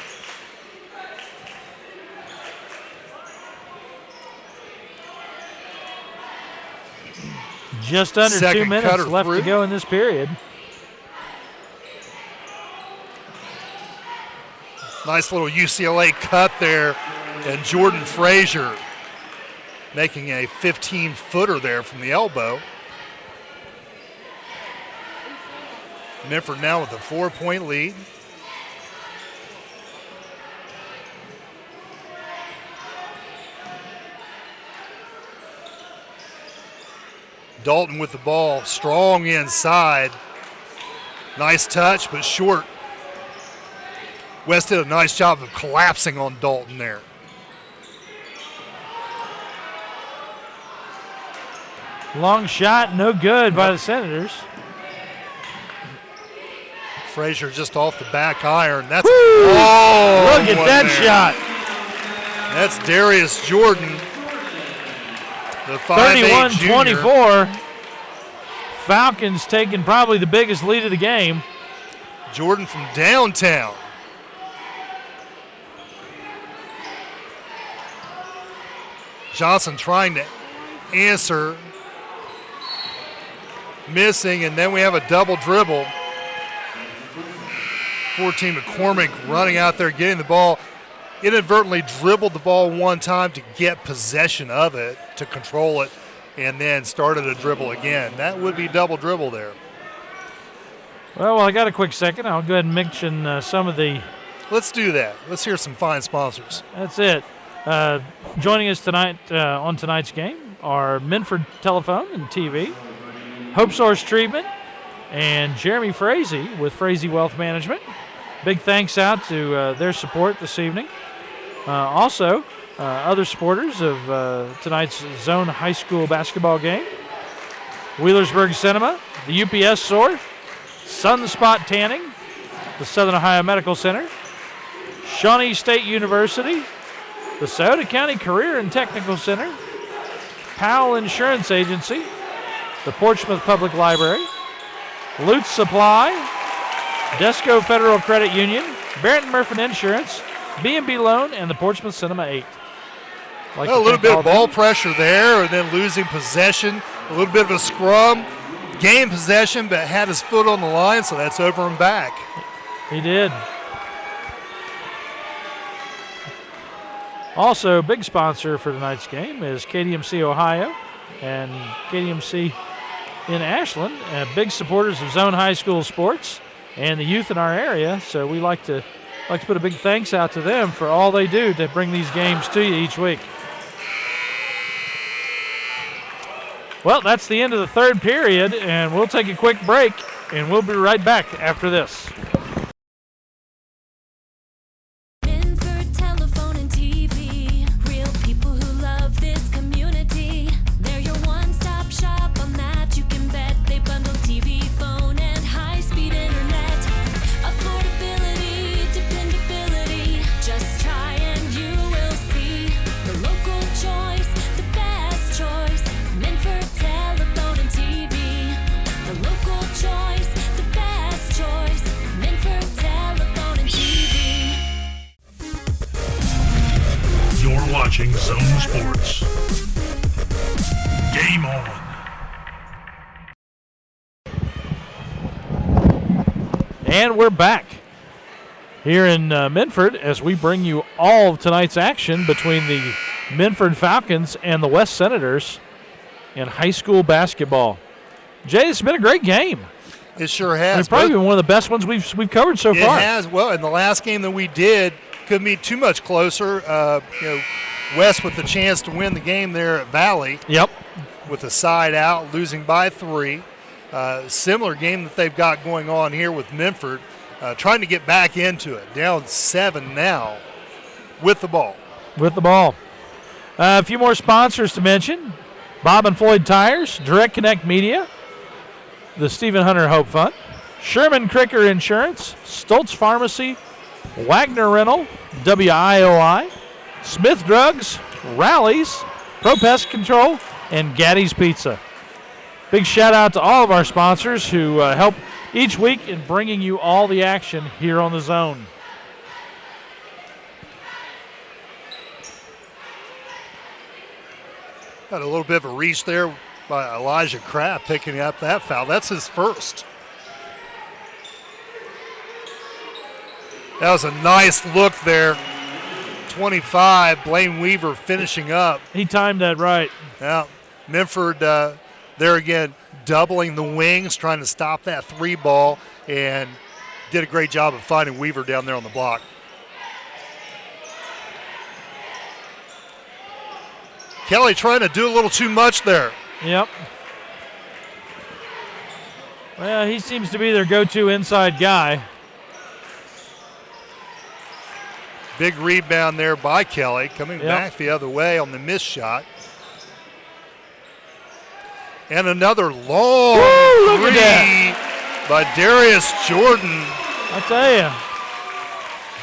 Just under Second 2 minutes left to go in this period. Nice little UCLA cut there, and Jordan Frazier making a 15-footer there from the elbow. Minford now with a 4-point lead. Dalton with the ball, strong inside. Nice touch, but short. West did a nice job of collapsing on Dalton there. Long shot, no good by the Senators. Frazier just off the back iron. That's Look at that there. shot. That's Darius Jordan, the 5'8" junior. 31-24. Falcons taking probably the biggest lead of the game. Jordan from downtown. Johnson trying to answer. Missing, and then we have a double dribble. 14 McCormick running out there, getting the ball. Inadvertently dribbled the ball one time to get possession of it, to control it, and then started a dribble again. That would be double dribble there. Well, while I got a quick second, I'll go ahead and mention some of the... Let's do that. Let's hear some fine sponsors. That's it. Joining us tonight on tonight's game are Minford Telephone and TV, Hope Source Treatment, and Jeremy Frazee with Frazee Wealth Management. Big thanks out to their support this evening. Also, other supporters of tonight's Zone High School basketball game: Wheelersburg Cinema, the UPS Store, Sunspot Tanning, the Southern Ohio Medical Center, Shawnee State University, the Scioto County Career and Technical Center, Powell Insurance Agency, the Portsmouth Public Library, Lutz Supply, Desco Federal Credit Union, Barrett & Murphy Insurance, B&B Loan, and the Portsmouth Cinema 8. A little bit of ball pressure there, and then losing possession. A little bit of a scrum. Gained possession, but had his foot on the line, so that's over and back. He did. Also, big sponsor for tonight's game is KDMC Ohio and KDMC in Ashland, big supporters of Zone High School sports and the youth in our area. So we like to put a big thanks out to them for all they do to bring these games to you each week. Well, that's the end of the third period, and we'll take a quick break, and we'll be right back after this. Minford Telephone and TV, real people who love this community. They're your one-stop shop, on that you can bet. They bundle TV, phone, and high-speed internet. Affordability, dependability, just try and you will see. The local choice, the best choice. Minford Telephone and TV, the local choice, the best choice. Minford Telephone and TV. You're watching Zone Sports. Game on. And we're back here in Minford as we bring you all of tonight's action between the Minford Falcons and the West Senators in high school basketball. Jay, it's been a great game. It sure has. It's probably been one of the best ones we've covered so far. It has. Well, in the last game that we did, couldn't be too much closer. West with the chance to win the game there at Valley. Yep. With a side out, losing by 3. Similar game that they've got going on here with Minford, trying to get back into it. Down 7 now with the ball. A few more sponsors to mention: Bob and Floyd Tires, Direct Connect Media, the Stephen Hunter Hope Fund, Sherman Cricker Insurance, Stoltz Pharmacy, Wagner Rental, WIOI, Smith Drugs, Rallies, Pro Pest Control, and Gaddy's Pizza. Big shout out to all of our sponsors who help each week in bringing you all the action here on the Zone. Got a little bit of a reach there by Elijah Kraft picking up that foul. That's his first. That was a nice look there. 25, Blaine Weaver finishing up. He timed that right. Yeah, Minford there again, doubling the wings, trying to stop that 3 ball, and did a great job of finding Weaver down there on the block. Kelly trying to do a little too much there. Yep. Well, he seems to be their go-to inside guy. Big rebound there by Kelly, coming back the other way on the missed shot. And another long three by Darius Jordan. I tell you.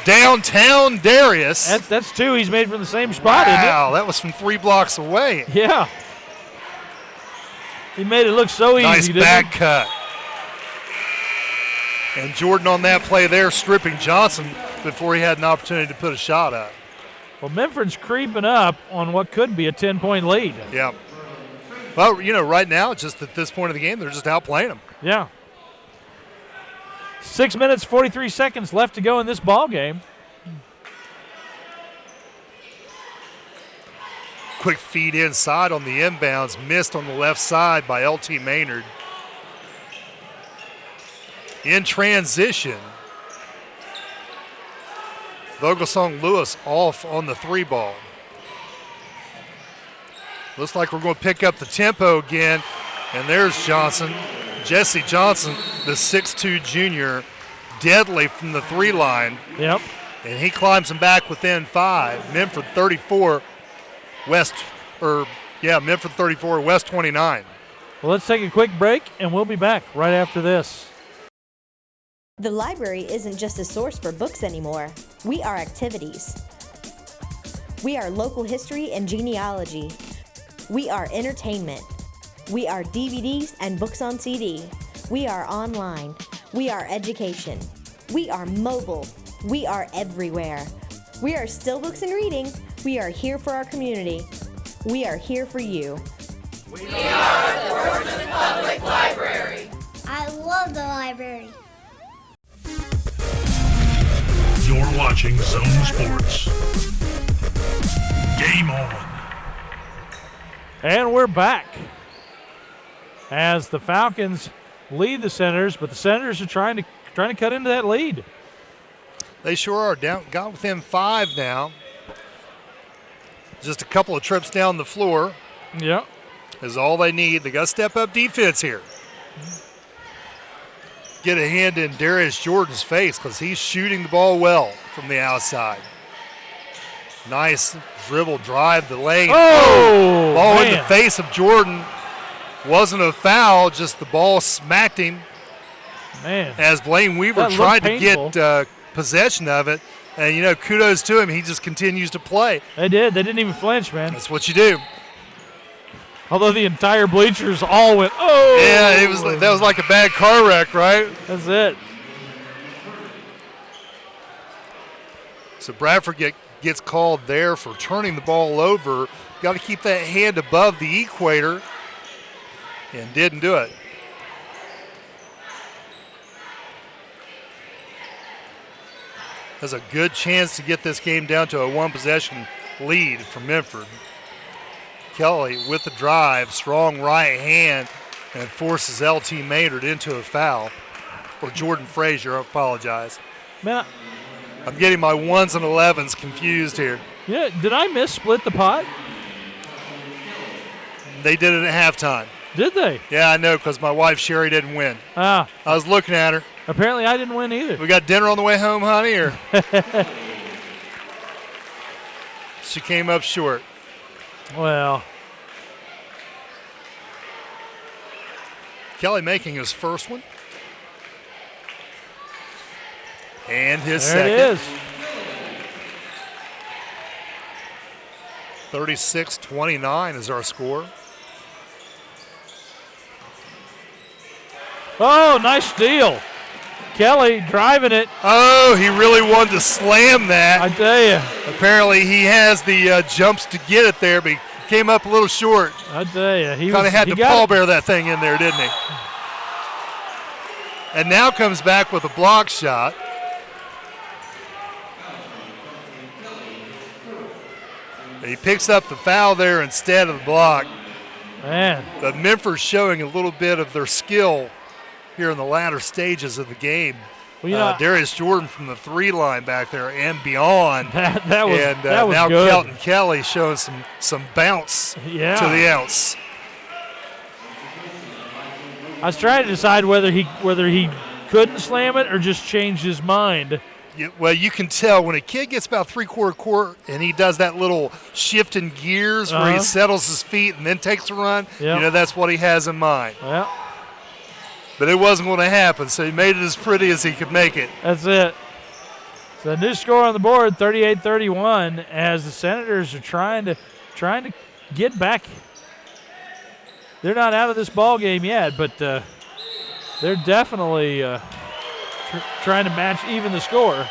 Downtown Darius. That's 2 he's made from the same spot, isn't it? Wow, that was from 3 blocks away. Yeah. He made it look so easy, nice didn't back he? cut. And Jordan on that play there, stripping Johnson before he had an opportunity to put a shot up. Well, Minford's creeping up on what could be a 10-point lead. Yeah. Well, right now, just at this point of the game, they're just outplaying them. Yeah. 6 minutes, 43 seconds left to go in this ball game. Quick feed inside on the inbounds, missed on the left side by LT Maynard. In transition, Vogelsong Lewis off on the 3 ball. Looks like we're going to pick up the tempo again, and there's Johnson. Jesse Johnson, the 6'2 junior, deadly from the 3 line. Yep. And he climbs him back within 5. Minford 34, Minford 34, West 29. Well, let's take a quick break, and we'll be back right after this. The library isn't just a source for books anymore. We are activities. We are local history and genealogy. We are entertainment. We are DVDs and books on CD. We are online. We are education. We are mobile. We are everywhere. We are still books and reading. We are here for our community. We are here for you. We are the Portsmouth Public Library. I love the library. You're watching Zone Sports. Game on. And we're back as the Falcons lead the Senators, but the Senators are trying to cut into that lead. They sure are. Got within 5 now. Just a couple of trips down the floor. Yep. Is all they need. They got to step up defense here. Get a hand in Darius Jordan's face because he's shooting the ball well from the outside. Nice dribble drive, the lane. Oh, ball in man. the face of Jordan. Wasn't a foul, just the ball smacked him. Man. As Blaine Weaver That tried looked to get possession of it. And, kudos to him. He just continues to play. They did. They didn't even flinch, man. That's what you do. Although the entire bleachers all went, oh! Yeah, that was like a bad car wreck, right? That's it. So Bradford gets called there for turning the ball over. Got to keep that hand above the equator, and didn't do it. Has a good chance to get this game down to a 1-possession lead for Minford. Kelly with the drive, strong right hand, and forces LT Maynard into a foul. Or Jordan Frazier, I apologize. Man, I'm getting my 1s and 11s confused here. Yeah, did I miss split the pot? They did it at halftime. Did they? Yeah, I know, because my wife Sherry didn't win. Ah. I was looking at her. Apparently I didn't win either. We got dinner on the way home, honey, or? She came up short. Well. Kelly making his first one. And his there second. It is. 36-29 is our score. Oh, nice steal. Kelly driving it. Oh, he really wanted to slam that. I tell you. Apparently he has the jumps to get it there, but he came up a little short. I tell you. He kind of had to pallbear that thing in there, didn't he? And now comes back with a block shot. He picks up the foul there instead of the block. Man. But Minford's showing a little bit of their skill here in the latter stages of the game. Well, Darius Jordan from the 3 line back there and beyond. That was now good. Kelton Kelly showing some bounce to the ounce. I was trying to decide whether he couldn't slam it or just changed his mind. Well, you can tell when a kid gets about 3/4 court and he does that little shift in gears where he settles his feet and then takes a run, Yep. that's what he has in mind. Yeah. but it wasn't going to happen, so he made it as pretty as he could make it. That's it. So new score on the board, 38-31, as the Senators are trying to get back. They're not out of this ball game yet, but they're definitely trying to match even the score.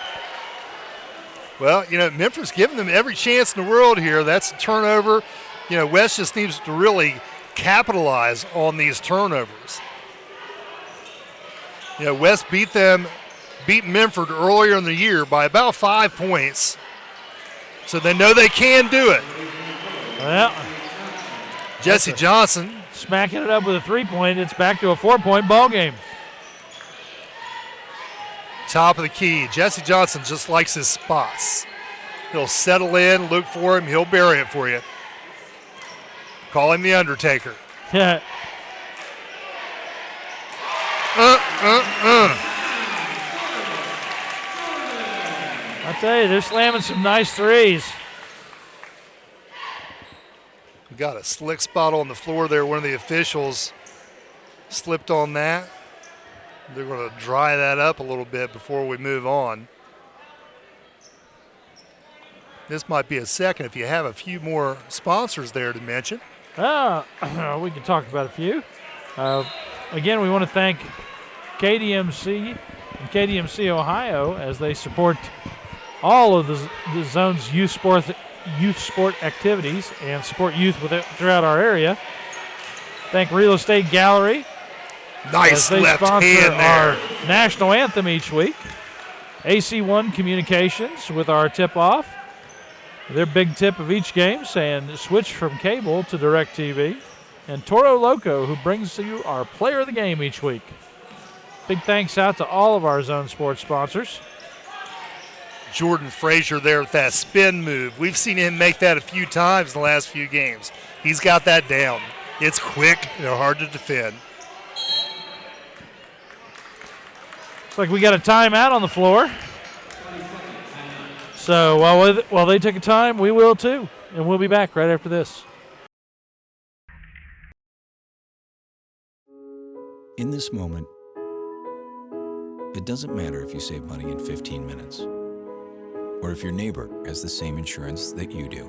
Well, Minford's giving them every chance in the world here. That's a turnover. West just needs to really capitalize on these turnovers. West beat Minford earlier in the year by about 5 points. So they know they can do it. Well, Jesse Johnson smacking it up with a 3-point. It's back to a 4-point ball game. Top of the key. Jesse Johnson just likes his spots. He'll settle in, look for him, he'll bury it for you. Call him the Undertaker. Yeah. I tell you, they're slamming some nice threes. We got a slick spot on the floor there. One of the officials slipped on that. They're going to dry that up a little bit before we move on. This might be a second if you have a few more sponsors there to mention. We can talk about a few. Again, we want to thank KDMC and KDMC Ohio as they support all of the zone's youth sport activities and support youth throughout our area. Thank Real Estate Gallery. Nice as they left sponsor hand there. our national anthem each week. AC1 Communications with our tip-off. Their big tip of each game saying switch from cable to DirecTV. And Toro Loco, who brings you our player of the game each week. Big thanks out to all of our Zone Sports sponsors. Jordan Frazier there with that spin move. We've seen him make that a few times in the last few games. He's got that down. It's quick and hard to defend. Looks like we got a timeout on the floor. So while they take a time, we will too. And we'll be back right after this. In this moment, it doesn't matter if you save money in 15 minutes or if your neighbor has the same insurance that you do.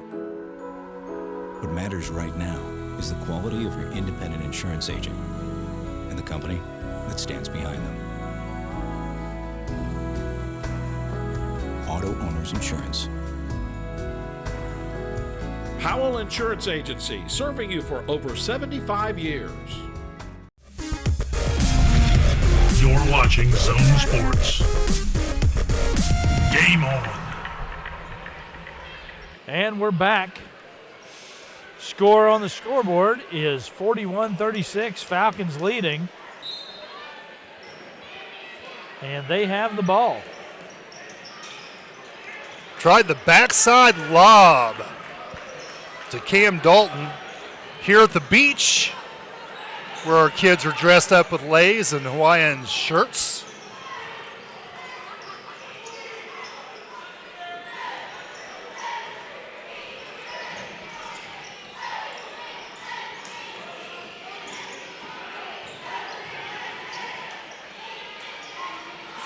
What matters right now is the quality of your independent insurance agent and the company that stands behind them. Auto Owners Insurance. Howell Insurance Agency, serving you for over 75 years. You're watching Zone Sports. Game on. And we're back. Score on the scoreboard is 41-36, Falcons leading. And they have the ball. Tried the backside lob to Cam Dalton here at the beach where our kids are dressed up with leis and Hawaiian shirts.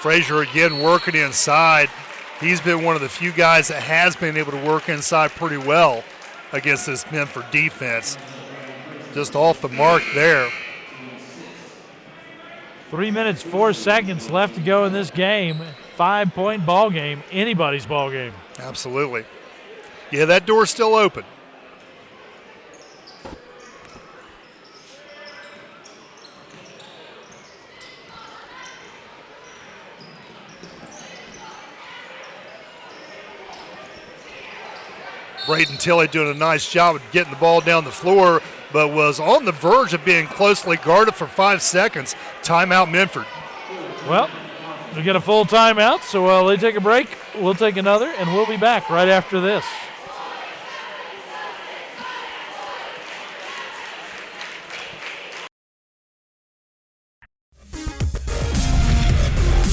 Frazier again working inside. He's been one of the few guys that has been able to work inside pretty well against this Minford defense. Just off the mark there. 3 minutes, 4 seconds left to go in this game. 5-point ball game, anybody's ball game. Absolutely. Yeah, that door's still open. Braden Tilley doing a nice job of getting the ball down the floor, but was on the verge of being closely guarded for 5 seconds. Timeout, Minford. Well, we get a full timeout, so while they take a break, we'll take another, and we'll be back right after this.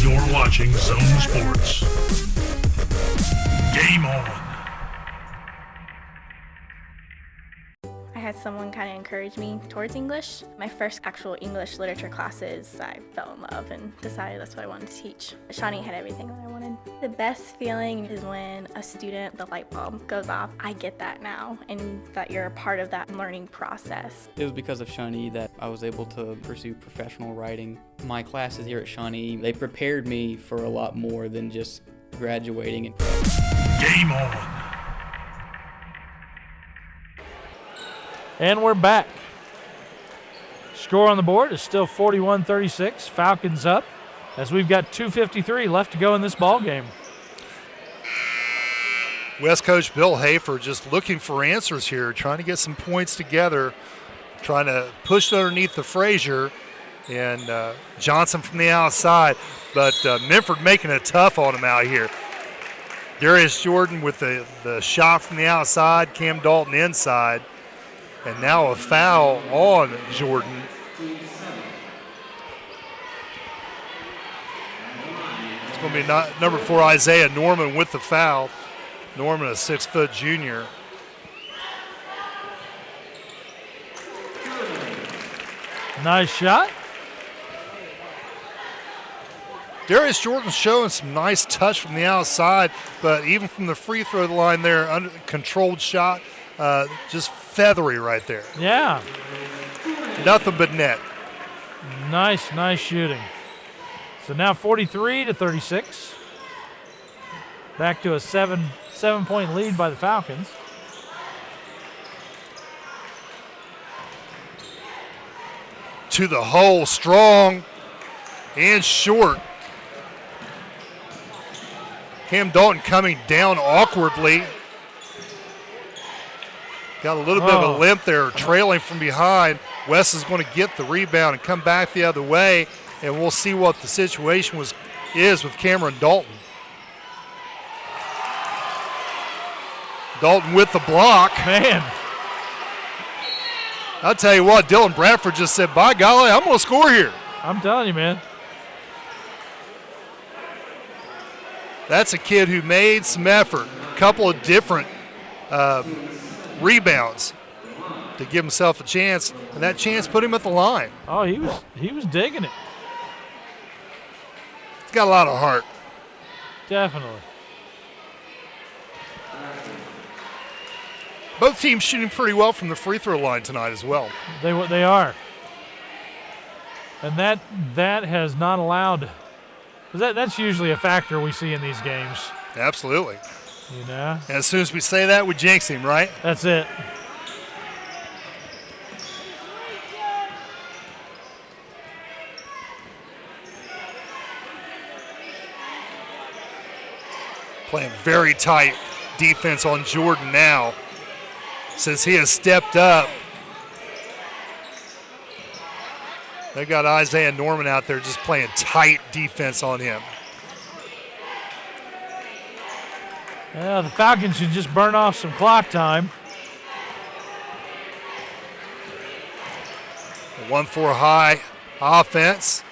You're watching Zone Sports. Game on. I had someone kind of encourage me towards English. My first actual English literature classes, I fell in love and decided that's what I wanted to teach. Shawnee had everything that I wanted. The best feeling is when a student, the light bulb goes off. I get that now, and that you're a part of that learning process. It was because of Shawnee that I was able to pursue professional writing. My classes here at Shawnee, they prepared me for a lot more than just graduating. Game on. And we're back. Score on the board is still 41-36. Falcons up as we've got 2:53 left to go in this ball game. West coach Bill Hafer just looking for answers here, trying to get some points together, trying to push underneath the Frazier and Johnson from the outside. But Minford making it tough on him out here. Darius Jordan with the shot from the outside, Cam Dalton inside. And now a foul on Jordan. It's going to be number 4, Isaiah Norman with the foul. Norman, a 6-foot junior. Nice shot. Darius Jordan showing some nice touch from the outside, but even from the free throw line there, under controlled shot, just feathery right there. Yeah. Nothing but net. Nice shooting. So now 43-36. Back to a seven-point lead by the Falcons. To the hole, strong and short. Cam Dalton coming down awkwardly. Got a little bit of a limp there, trailing from behind. West is going to get the rebound and come back the other way, and we'll see what the situation is with Cameron Dalton. Dalton with the block. Man. I'll tell you what, Dylan Bradford just said, by golly, I'm going to score here. I'm telling you, man. That's a kid who made some effort, a couple of different rebounds to give himself a chance, and that chance put him at the line. Oh, he was digging it. He's got a lot of heart. Definitely. Both teams shooting pretty well from the free throw line tonight as well. They are. And that has not allowed. That's usually a factor we see in these games. Absolutely. You know? And as soon as we say that, we jinx him, right? That's it. Playing very tight defense on Jordan now, since he has stepped up. They got Isaiah Norman out there just playing tight defense on him. Yeah, the Falcons should just burn off some clock time. 1-4 high offense.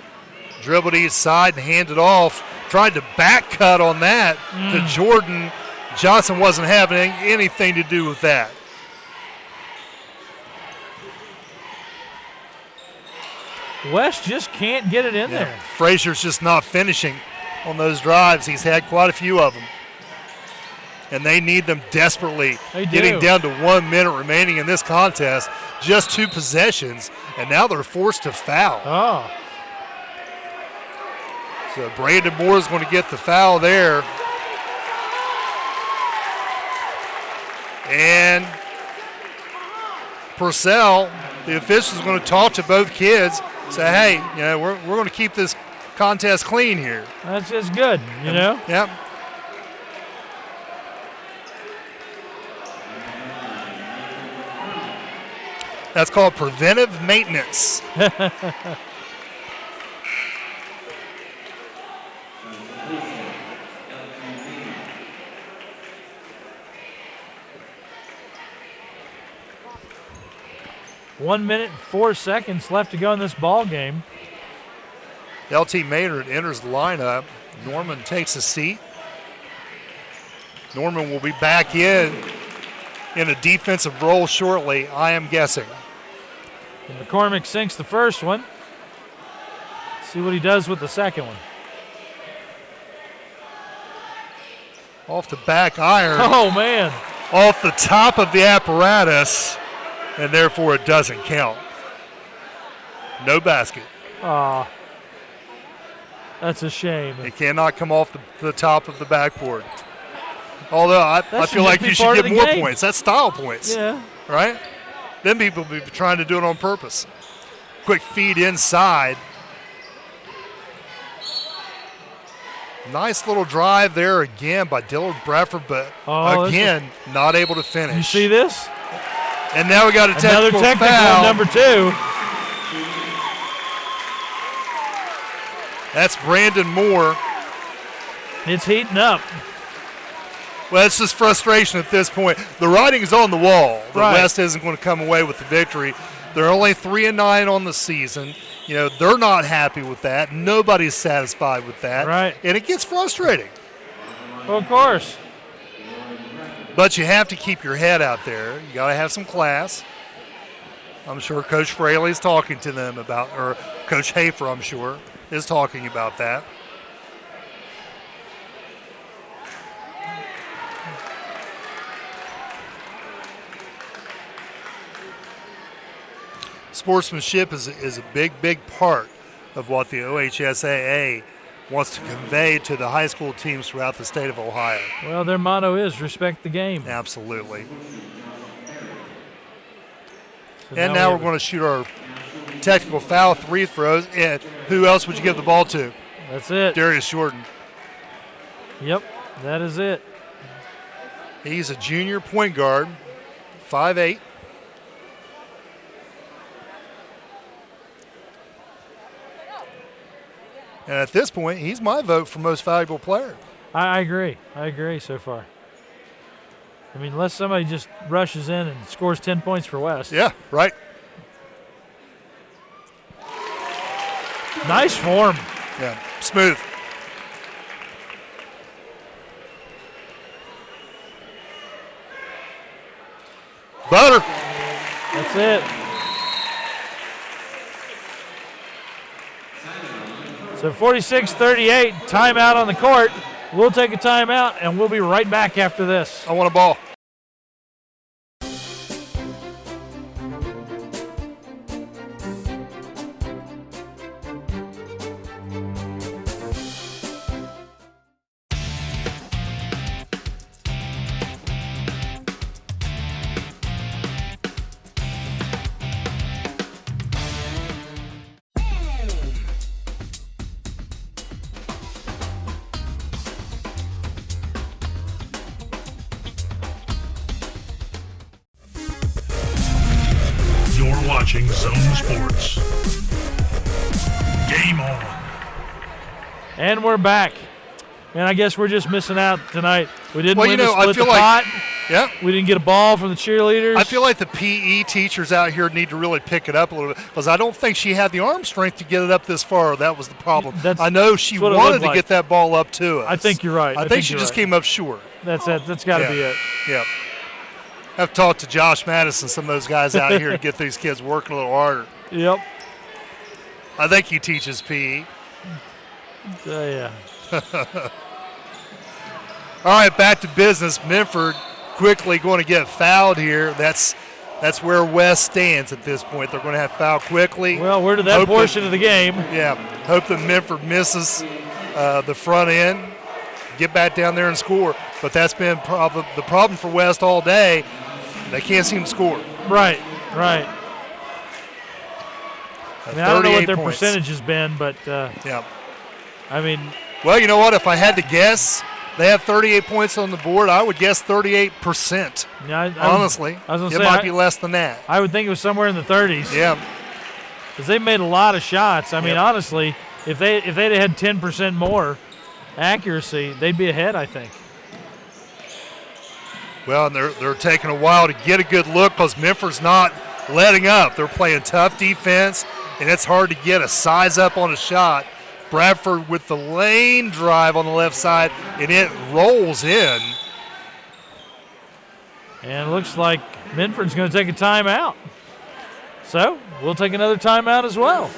Dribbled each side and handed off. Tried to back cut on that to Jordan. Johnson wasn't having anything to do with that. West just can't get it in there. Frazier's just not finishing on those drives. He's had quite a few of them. And they need them desperately. They do. Getting down to 1 minute remaining in this contest. Just 2 possessions, and now they're forced to foul. Oh. So Brandon Moore is going to get the foul there. And Purcell, the official, is going to talk to both kids. Say, hey, you know, we're going to keep this contest clean here. That's just good, you know? Yep. That's called preventive maintenance. One minute, 4 seconds left to go in this ball game. LT Maynard enters the lineup. Norman takes a seat. Norman will be back in in a defensive role shortly, I am guessing. And McCormick sinks the first one. See what he does with the second one. Off the back iron. Oh, man. Off the top of the apparatus, and therefore it doesn't count. No basket. Aw. That's a shame. It cannot come off the top of the backboard. Although I feel like you should get more points. That's style points. Yeah. Right? Then people will be trying to do it on purpose. Quick feed inside. Nice little drive there again by Dillard Bradford, but again, not able to finish. You see this? And now we got a another technical foul. Number 2. That's Brandon Moore. It's heating up. Well, it's just frustration at this point. The writing is on the wall. The Right. West isn't going to come away with the victory. They're only 3-9 on the season. You know, they're not happy with that. Nobody's satisfied with that. Right. And it gets frustrating. Well, of course. But you have to keep your head out there. You got to have some class. I'm sure Coach Fraley's talking to them about, or Coach Hafer, I'm sure, is talking about that. Sportsmanship is a big part of what the OHSAA wants to convey to the high school teams throughout the state of Ohio. Well, their motto is respect the game. Absolutely. So and now we're going to shoot our technical foul free throws. And who else would you give the ball to? That's it. Darius Shorten. Yep, that is it. He's a junior point guard, 5'8". And at this point, he's my vote for most valuable player. I agree. I agree so far. I mean, unless somebody just rushes in and scores 10 points for West. Yeah, right. Nice form. Yeah, smooth. Butter. That's it. So 46-38, timeout on the court. We'll take a timeout, and we'll be right back after this. I want a ball. Watching Zone Sports. Game on. And we're back. And I guess we're just missing out tonight. We didn't win the I split feel the like, pot. Yeah. We didn't get a ball from the cheerleaders. I feel like the PE teachers out here need to really pick it up a little bit because I don't think she had the arm strength to get it up this far. That was the problem. I know she wanted to get that ball up to us. I think you're right. I think she just came up short. That's it. That's got to be it. Yeah. I've talked to Josh Madison, some of those guys out here, to get these kids working a little harder. Yep. I think he teaches PE. Yeah. All right, back to business. Minford quickly going to get fouled here. That's where West stands at this point. They're going to have foul quickly. Well, we're to that portion of the game. Yeah. Hope that Minford misses the front end, get back down there and score. But that's been the problem for West all day. They can't seem to score. Right. I mean, I don't know what their percentage has been, but yeah. I mean, well, you know what? If I had to guess, they have 38 points on the board. I would guess 38%. Yeah, honestly, I was gonna it say, might be less than that. I would think it was somewhere in the 30s. Yeah, because they made a lot of shots. I mean, honestly, if they'd had 10% more accuracy, they'd be ahead, I think. Well, and they're taking a while to get a good look because Minford's not letting up. They're playing tough defense, and it's hard to get a size up on a shot. Bradford with the lane drive on the left side, and it rolls in. And it looks like Minford's going to take a timeout. So we'll take another timeout as well.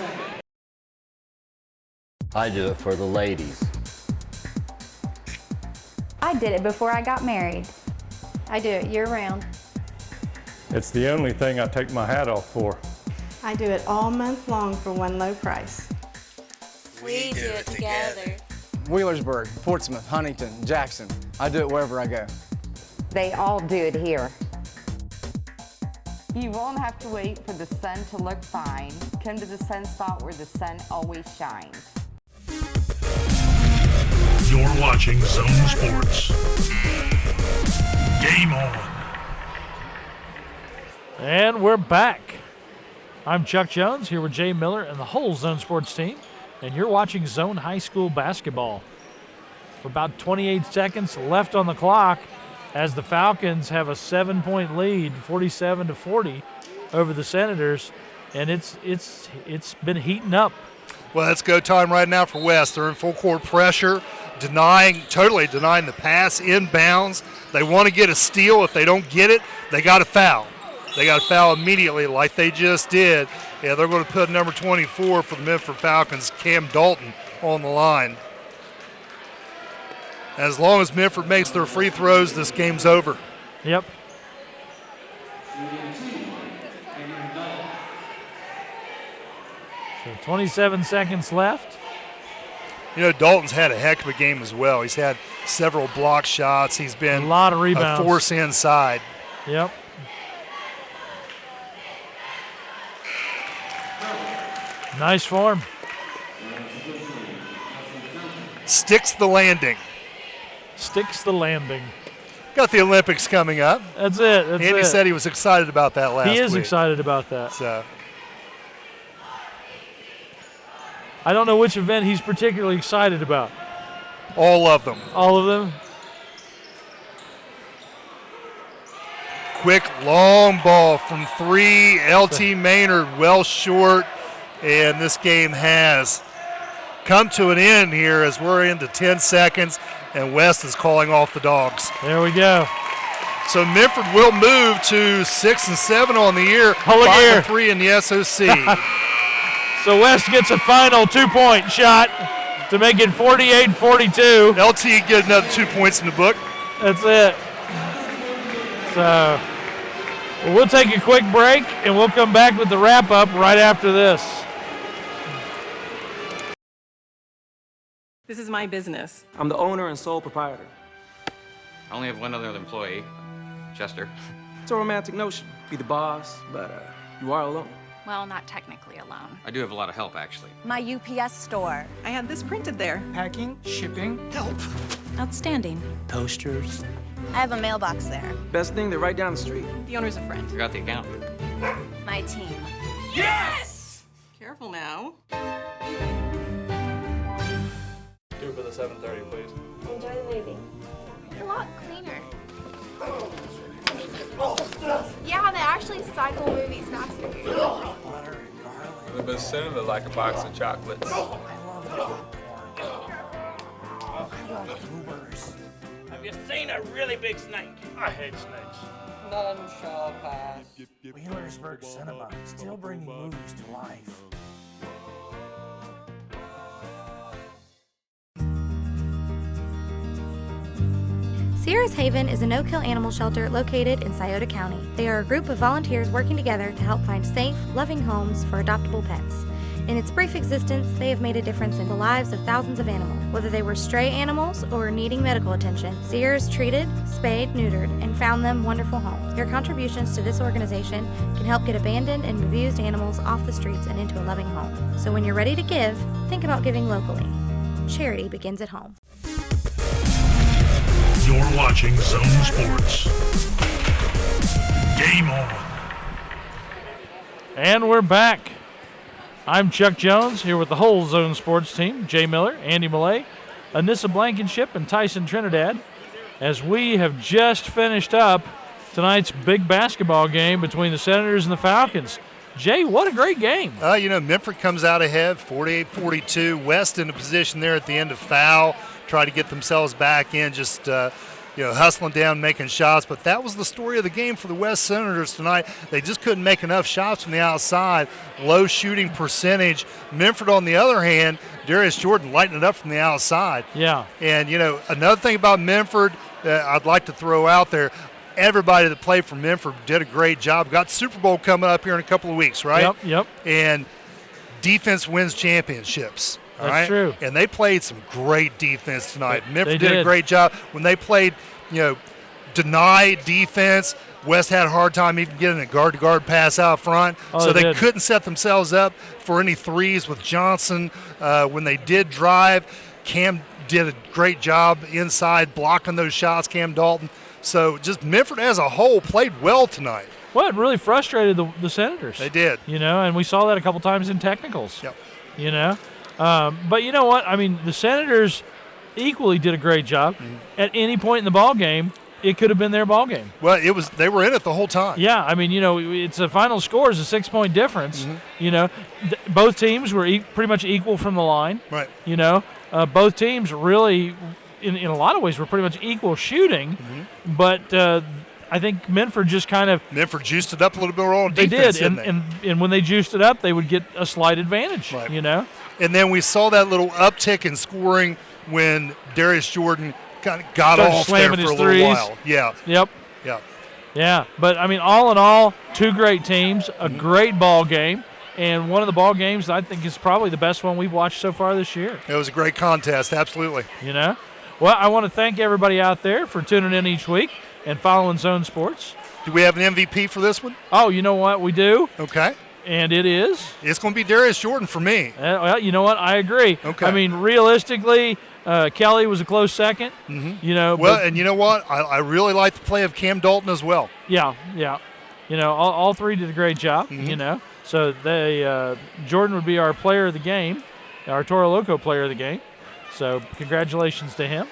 I do it for the ladies. I did it before I got married. I do it year-round. It's the only thing I take my hat off for. I do it all month long for one low price. We do it together. Wheelersburg, Portsmouth, Huntington, Jackson. I do it wherever I go. They all do it here. You won't have to wait for the sun to look fine. Come to the Sunspot where the sun always shines. You're watching Zone Sports. Game on. And we're back. I'm Chuck Jones here with Jay Miller and the whole Zone Sports team, and you're watching Zone High School basketball. For about 28 seconds left on the clock as the Falcons have a 7-point lead, 47-40 over the Senators, and it's been heating up. Well, it's go time right now for West. They're in full court pressure, totally denying the pass inbounds. They want to get a steal. If they don't get it, they got to foul. They got to foul immediately like they just did. Yeah, they're going to put number 24 for the Minford Falcons, Cam Dalton, on the line. As long as Minford makes their free throws, this game's over. Yep. So 27 seconds left. You know, Dalton's had a heck of a game as well. He's had several block shots. He's been a lot of rebounds. A force inside. Yep. Nice form. Sticks the landing. Sticks the landing. Got the Olympics coming up. That's it. Andy said he was excited about that last week. He is excited about that. So. I don't know which event he's particularly excited about. All of them. All of them? Quick, long ball from three. LT Maynard well short. And this game has come to an end here as we're into 10 seconds, and West is calling off the Dogs. There we go. So Minford will move to 6-7 on the year, 5-3 in the SOC. So West gets a final 2-point shot to make it 48-42. LT get another 2 points in the book. That's it. So we'll take a quick break, and we'll come back with the wrap-up right after this. This is my business. I'm the owner and sole proprietor. I only have one other employee, Chester. It's a romantic notion. Be the boss, but you are alone. Well, not technically alone. I do have a lot of help, actually. My UPS store. I had this printed there. Packing, shipping, help. Outstanding. Toasters. I have a mailbox there. Best thing, they're right down the street. The owner's a friend. Forgot the account. My team. Yes! Careful now. Do it for the 7:30, please. Enjoy the movie. It's a lot cleaner. Yeah, they actually cycle movies faster. The best cinema like a box of chocolates. Have you seen a really big snake? I hate snakes. None shall pass. Wheelersburg Cinema, still bringing movies to life. Sierra's Haven is a no-kill animal shelter located in Scioto County. They are a group of volunteers working together to help find safe, loving homes for adoptable pets. In its brief existence, they have made a difference in the lives of thousands of animals. Whether they were stray animals or needing medical attention, Sierra's treated, spayed, neutered, and found them wonderful homes. Your contributions to this organization can help get abandoned and abused animals off the streets and into a loving home. So when you're ready to give, think about giving locally. Charity begins at home. You're watching Zone Sports. Game on. And we're back. I'm Chuck Jones here with the whole Zone Sports team, Jay Miller, Andy Millay, Anissa Blankenship, and Tyson Trinidad, as we have just finished up tonight's big basketball game between the Senators and the Falcons. Jay, what a great game. Minford comes out ahead, 48-42. West in a position there at the end of foul, try to get themselves back in. Just, hustling down, making shots. But that was the story of the game for the West Senators tonight. They just couldn't make enough shots from the outside. Low shooting percentage. Minford, on the other hand, Darius Jordan lighting it up from the outside. Yeah. And, another thing about Minford I'd like to throw out there, everybody that played for Minford did a great job. Got Super Bowl coming up here in a couple of weeks, right? Yep. And defense wins championships. All That's right? true. And they played some great defense tonight. Minford they did a great job. When they played, deny defense, West had a hard time even getting a guard-to-guard pass out front. So they couldn't set themselves up for any threes with Johnson. When they did drive, Cam did a great job inside blocking those shots, Cam Dalton. So just Minford as a whole played well tonight. Well, it really frustrated the Senators. They did. And we saw that a couple times in technicals. Yep. But you know what? I mean, the Senators equally did a great job. Mm-hmm. At any point in the ball game, it could have been their ball game. Well, they were in it the whole time. Yeah, I mean, it's the final score is a 6-point difference. Mm-hmm. Both teams were pretty much equal from the line. Right. Both teams really, in a lot of ways, were pretty much equal shooting. Mm-hmm. But I think Minford just kind of Minford juiced it up a little bit on they defense. Did, and when they juiced it up, they would get a slight advantage. Right. And then we saw that little uptick in scoring when Darius Jordan kind of got off there for a little while. Yeah. Yep. Yeah. Yeah. But I mean, all in all, two great teams, a great ball game, and one of the ball games that I think is probably the best one we've watched so far this year. It was a great contest, absolutely. Well, I want to thank everybody out there for tuning in each week and following Zone Sports. Do we have an MVP for this one? Oh, you know what? We do. Okay. And it is? It's going to be Darius Jordan for me. Well, you know what? I agree. Okay. I mean, realistically, Kelly was a close second. Mm-hmm. And you know what? I really like the play of Cam Dalton as well. Yeah. All three did a great job, So Jordan would be our player of the game, our Toro Loco player of the game. So congratulations to him.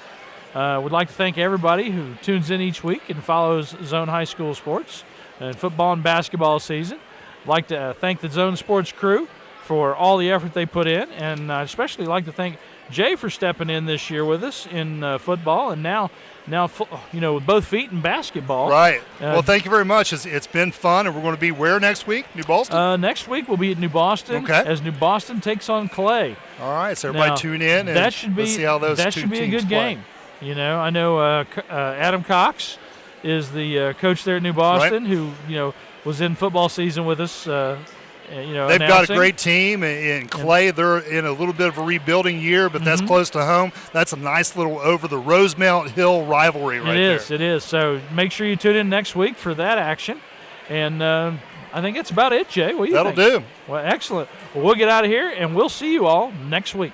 Would like to thank everybody who tunes in each week and follows Zone High School sports and football and basketball season. I'd like to thank the Zone Sports crew for all the effort they put in, and I'd especially like to thank Jay for stepping in this year with us in football, and now with both feet in basketball. Right. Well, thank you very much. It's been fun, and we're going to be where next week? New Boston? Next week we'll be at New Boston as New Boston takes on Clay. All right, so everybody tune in, and let's see how those two teams play. That should be a good game. I know Adam Cox is the coach there at New Boston, who was in football season with us. They've got a great team in Clay. They're in a little bit of a rebuilding year, but that's close to home. That's a nice little over the Rosemount Hill rivalry right there. It is. So make sure you tune in next week for that action. And I think that's about it, Jay. What do you think? That'll do. Well, excellent. Well, we'll get out of here, and we'll see you all next week.